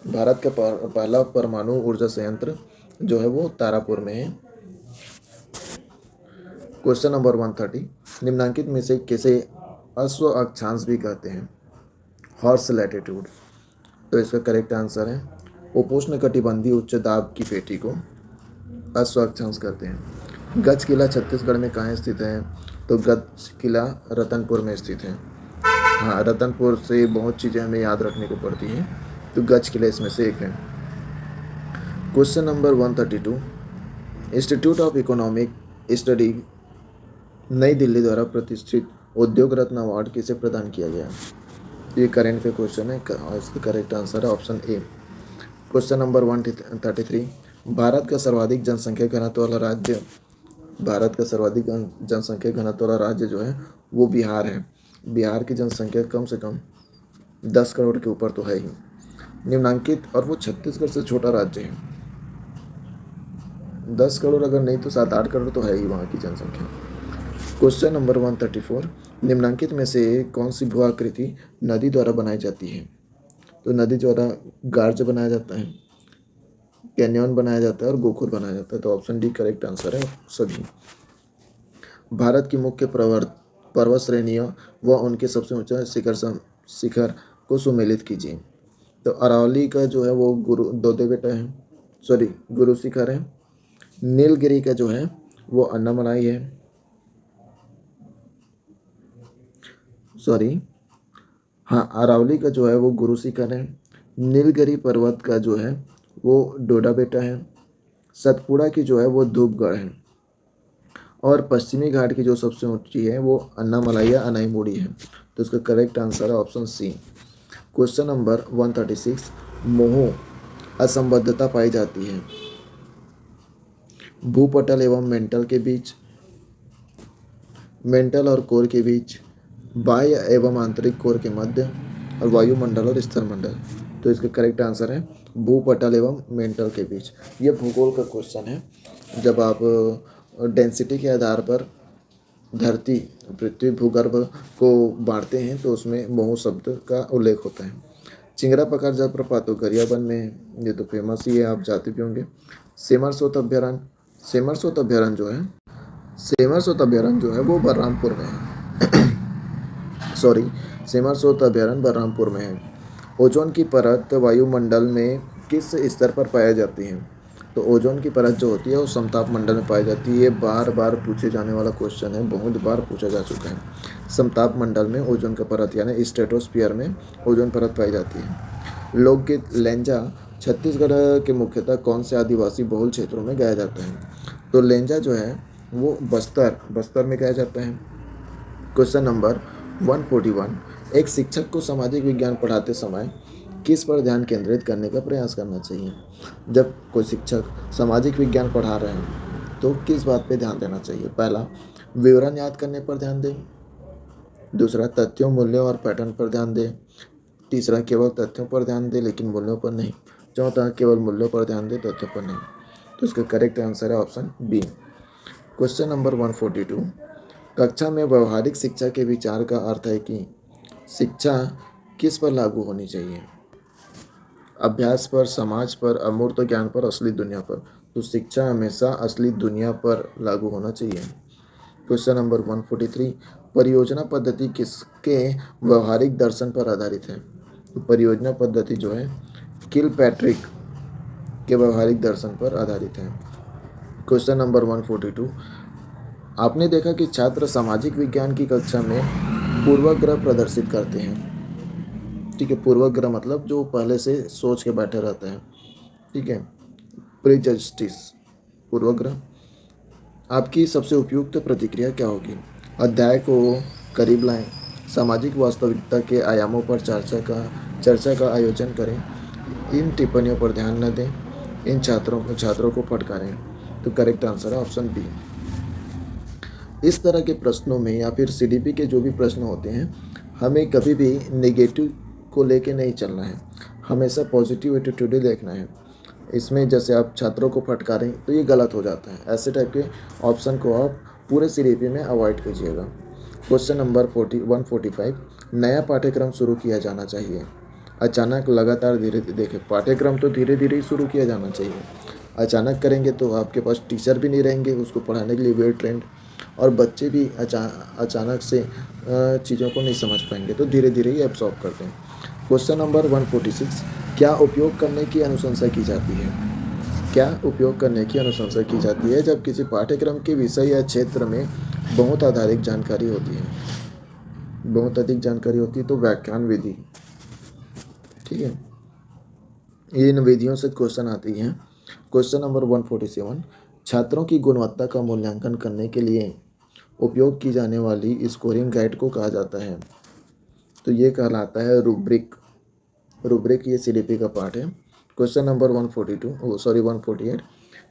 भारत का पहला परमाणु ऊर्जा संयंत्र जो है वो तारापुर में है। क्वेश्चन नंबर 130, निम्नलिखित में से किसे अश्व अक्षांश भी कहते हैं। Horse latitude. तो इसका करेक्ट आंसर है उपोष्ण कटिबंधीय उच्च दाब की पेटी को अश्व अक्षांश कहते हैं। गज किला छत्तीसगढ़ में कहाँ स्थित है। तो गज किला रतनपुर में स्थित है। हाँ, रतनपुर से बहुत चीज़ें हमें याद रखने को पड़ती हैं, तो गज किला इसमें से एक है। Question number 132, institute of economic study नई दिल्ली द्वारा प्रतिष्ठित उद्योग रत्न अवार्ड किसे प्रदान किया गया। ये करंट का क्वेश्चन है और इसका करेक्ट आंसर है option A. Question number 133, Bharat का सर्वाधिक जनसंख्या घनत्व वाला राज्य, भारत का सर्वाधिक जनसंख्या घनत्व वाला राज्य जो है वो बिहार है। बिहार की जनसंख्या कम से कम 10 करोड़ के ऊपर तो है ही। निम्नलिखित, और वो छत्तीसगढ़ से छोटा राज्य है। 10 करोड़ अगर नहीं तो 7-8 करोड़ तो है ही वहाँ की जनसंख्या। क्वेश्चन नंबर 134, निम्नलिखित में से कौन सी भू आकृति नदी द्वारा बनाई जाती है? तो नदी द्वारा गार्ज बनाया जाता है, कैन्यन बनाया जाता है और गोखुर बनाया जाता है। तो ऑप्शन डी करेक्ट आंसर है सभी। भारत की मुख्य पर्वत श्रेणियों व उनके सबसे ऊंचे शिखर को सुमेलित कीजिए। तो अरावली का जो है वो गुरु दो बेटा है, सॉरी गुरु शिखर है। नीलगिरी का जो है वो अन्नामलाई है, सॉरी हाँ अरावली का जो है वो गुरु शिखर है। नीलगिरी पर्वत का जो है वो डोडा बेटा है। सतपुड़ा की जो है वो धूपगढ़ है और पश्चिमी घाट की जो सबसे ऊंची है वो अन्नामलाई या अनाईमुड़ी है। तो इसका करेक्ट आंसर है ऑप्शन सी। क्वेश्चन नंबर 136, मोह असंबद्धता पाई जाती है भूपटल एवं मेंटल के बीच, मेंटल और कोर के बीच, बाह्य एवं आंतरिक कोर के मध्य और वायुमंडल और स्थलमंडल। तो इसका करेक्ट आंसर है भूपटल एवं मेंटल के बीच। ये भूगोल का क्वेश्चन है। जब आप डेंसिटी के आधार पर धरती पृथ्वी भूगर्भ को बांटते हैं तो उसमें मोह शब्द का उल्लेख होता है। चिंगरा पकार जलप्रपात तो गरियाबंद में है, ये तो फेमस ही है, आप जाते भी होंगे। सेमरसोत अभ्यारण्य, सेमरसोत अभ्यारण्य जो है वो बलरामपुर में है सॉरी सेमरसोत अभ्यारण्य बलरामपुर में है। ओजोन की परत वायुमंडल में किस स्तर पर पाई जाती है? तो ओजोन की परत जो होती है वो समताप मंडल में पाई जाती है। ये बार बार पूछे जाने वाला क्वेश्चन है, बहुत बार पूछा जा चुका है। समताप मंडल में ओजोन का परत यानी स्ट्रेटोस्फीयर में ओजोन परत पाई जाती है। लोकगीत लेंजा छत्तीसगढ़ के मुख्यतः कौन से आदिवासी बहुल क्षेत्रों में गाया जाता है? तो लेंजा जो है वो बस्तर में गाया जाता है। क्वेश्चन नंबर 141, एक शिक्षक को सामाजिक विज्ञान पढ़ाते समय किस पर ध्यान केंद्रित करने का प्रयास करना चाहिए? जब कोई शिक्षक सामाजिक विज्ञान पढ़ा रहे हैं तो किस बात पे ध्यान देना चाहिए? पहला, विवरण याद करने पर ध्यान दें। दूसरा, तथ्यों मूल्यों और पैटर्न पर ध्यान दें। तीसरा, केवल तथ्यों पर ध्यान दें लेकिन मूल्यों पर नहीं। चौथा, केवल मूल्यों पर ध्यान दें तथ्यों पर नहीं। तो इसका करेक्ट आंसर है ऑप्शन बी। क्वेश्चन नंबर 142, कक्षा में व्यवहारिक शिक्षा के विचार का अर्थ है कि शिक्षा किस पर लागू होनी चाहिए? अभ्यास पर, समाज पर, अमूर्त ज्ञान पर, असली दुनिया पर। तो शिक्षा हमेशा असली दुनिया पर लागू होना चाहिए। क्वेश्चन नंबर 143, परियोजना पद्धति किसके व्यवहारिक दर्शन पर आधारित है? तो परियोजना पद्धति जो है किलपैट्रिक के व्यवहारिक दर्शन पर आधारित है। क्वेश्चन नंबर 142, आपने देखा कि छात्र सामाजिक विज्ञान की कक्षा में पूर्वाग्रह प्रदर्शित करते हैं। ठीक है, पूर्वाग्रह मतलब जो पहले से सोच के बैठे रहते हैं। ठीक है, प्रीजस्टिस, पूर्वाग्रह। आपकी सबसे उपयुक्त प्रतिक्रिया क्या होगी? अध्याय को करीब लाएं, सामाजिक वास्तविकता के आयामों पर चर्चा का आयोजन करें, इन टिप्पणियों पर ध्यान न दें, इन छात्रों को फटकारें। तो करेक्ट आंसर है ऑप्शन बी। इस तरह के प्रश्नों में या फिर सीडीपी के जो भी प्रश्न होते हैं, हमें कभी भी नेगेटिव को लेके नहीं चलना है, हमेशा पॉजिटिव एटीट्यूड ही देखना है। इसमें जैसे आप छात्रों को फटकारें तो ये गलत हो जाता है। ऐसे टाइप के ऑप्शन को आप पूरे सीडीपी में अवॉइड कीजिएगा। क्वेश्चन नंबर 145, नया पाठ्यक्रम शुरू किया जाना चाहिए। अचानक, लगातार, धीरे धीरे। देखिए, पाठ्यक्रम तो धीरे धीरे ही शुरू किया जाना चाहिए। अचानक करेंगे तो आपके पास टीचर भी नहीं रहेंगे उसको पढ़ाने के लिए वेल ट्रेंड, और बच्चे भी अचानक से चीज़ों को नहीं समझ पाएंगे। तो धीरे धीरे ही एब्सॉर्ब करते हैं। क्वेश्चन नंबर 146, क्या उपयोग करने की अनुशंसा की जाती है? क्या उपयोग करने की अनुशंसा की जाती है जब किसी पाठ्यक्रम के विषय या क्षेत्र में बहुत अधिक जानकारी होती है? बहुत अधिक जानकारी होती है तो व्याख्यान विधि। ठीक है, इन विधियों से क्वेश्चन आती हैं। क्वेश्चन नंबर 147, छात्रों की गुणवत्ता का मूल्यांकन करने के लिए उपयोग की जाने वाली स्कोरिंग गाइड को कहा जाता है? तो ये कहलाता है रूब्रिक। रूब्रिक ये सीडीपी का पार्ट है। क्वेश्चन नंबर 148,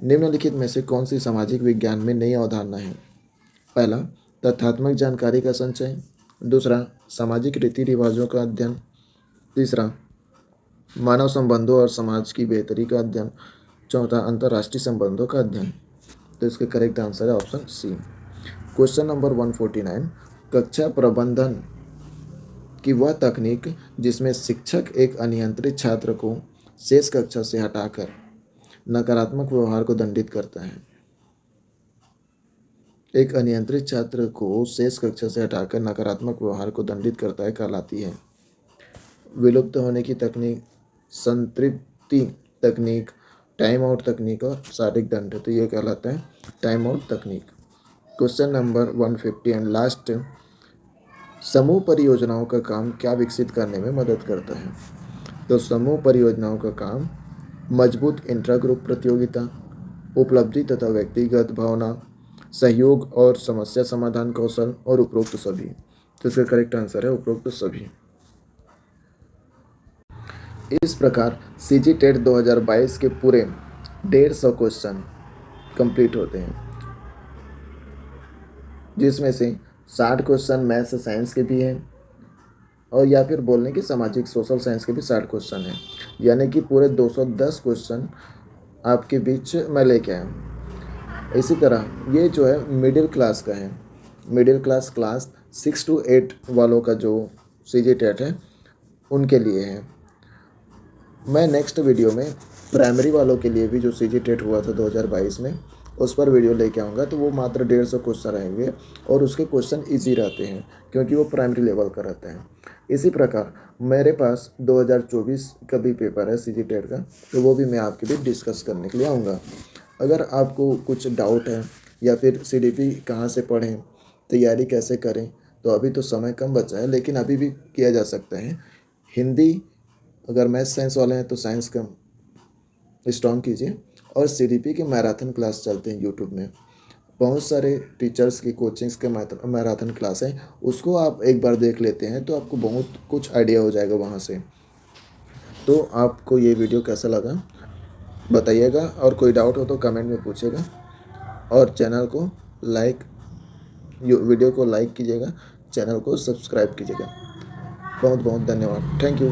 निम्नलिखित में से कौन सी सामाजिक विज्ञान में नई अवधारणा है? पहला, तथ्यात्मक जानकारी का संचय। दूसरा, सामाजिक रीति रिवाजों का अध्ययन। तीसरा, मानव संबंधों और समाज की बेहतरी का अध्ययन। चौथा, अंतर्राष्ट्रीय संबंधों का अध्ययन। तो इसका करेक्ट आंसर है ऑप्शन सी। क्वेश्चन नंबर 149, कक्षा प्रबंधन की वह तकनीक जिसमें शिक्षक एक अनियंत्रित छात्र को शेष कक्षा से हटाकर नकारात्मक व्यवहार को दंडित करता है। एक अनियंत्रित छात्र को शेष कक्षा से हटाकर नकारात्मक व्यवहार को दंडित करता है कहलाती है। विलुप्त होने की तकनीक, संतृप्ति तकनीक, टाइम आउट तकनीक और शारीरिक दंड, तो ये कहलाता है टाइम आउट तकनीक। क्वेश्चन नंबर 150 एंड लास्ट, समूह परियोजनाओं का काम क्या विकसित करने में मदद करता है? तो समूह परियोजनाओं का काम मजबूत इंट्रा ग्रुप प्रतियोगिता, उपलब्धि तथा व्यक्तिगत भावना, सहयोग और समस्या समाधान कौशल और उपरोक्त सभी। तो इसका करेक्ट आंसर है उपरोक्त सभी। इस प्रकार सीजी टेट 2022 के पूरे 150 क्वेश्चन कंप्लीट होते हैं, जिसमें से 60 क्वेश्चन मैथ्स साइंस के भी हैं और या फिर बोलने की सामाजिक सोशल साइंस के भी 60 क्वेश्चन हैं, यानी कि पूरे 210 क्वेश्चन आपके बीच मैं लेके आया हूँ। इसी तरह ये जो है मिडिल क्लास का है, मिडिल क्लास 6 to 8 वालों का जो सीजी टेट है उनके लिए है। मैं नेक्स्ट वीडियो में प्राइमरी वालों के लिए भी जो सीजी टेट हुआ था 2022 में उस पर वीडियो लेके आऊँगा, तो वो मात्र 150 क्वेश्चन रहेंगे और उसके क्वेश्चन इजी रहते हैं क्योंकि वो प्राइमरी लेवल का रहता है। इसी प्रकार मेरे पास 2024 का भी पेपर है सीजी टेट का, तो वो भी मैं आपके लिए डिस्कस करने के लिए आऊँगा। अगर आपको कुछ डाउट है या फिर सीडीपी कहाँ से पढ़ें, तैयारी कैसे करें, तो अभी तो समय कम बचा है लेकिन अभी भी किया जा सकता है। हिंदी अगर मैथ साइंस वाले हैं तो साइंस का स्ट्रॉन्ग कीजिए, और सीडीपी के मैराथन क्लास चलते हैं यूट्यूब में, बहुत सारे टीचर्स की कोचिंग्स के मैराथन क्लास है, उसको आप एक बार देख लेते हैं तो आपको बहुत कुछ आइडिया हो जाएगा वहाँ से। तो आपको ये वीडियो कैसा लगा बताइएगा, और कोई डाउट हो तो कमेंट में पूछिएगा, और चैनल को वीडियो को लाइक कीजिएगा, चैनल को सब्सक्राइब कीजिएगा। बहुत बहुत धन्यवाद, थैंक यू।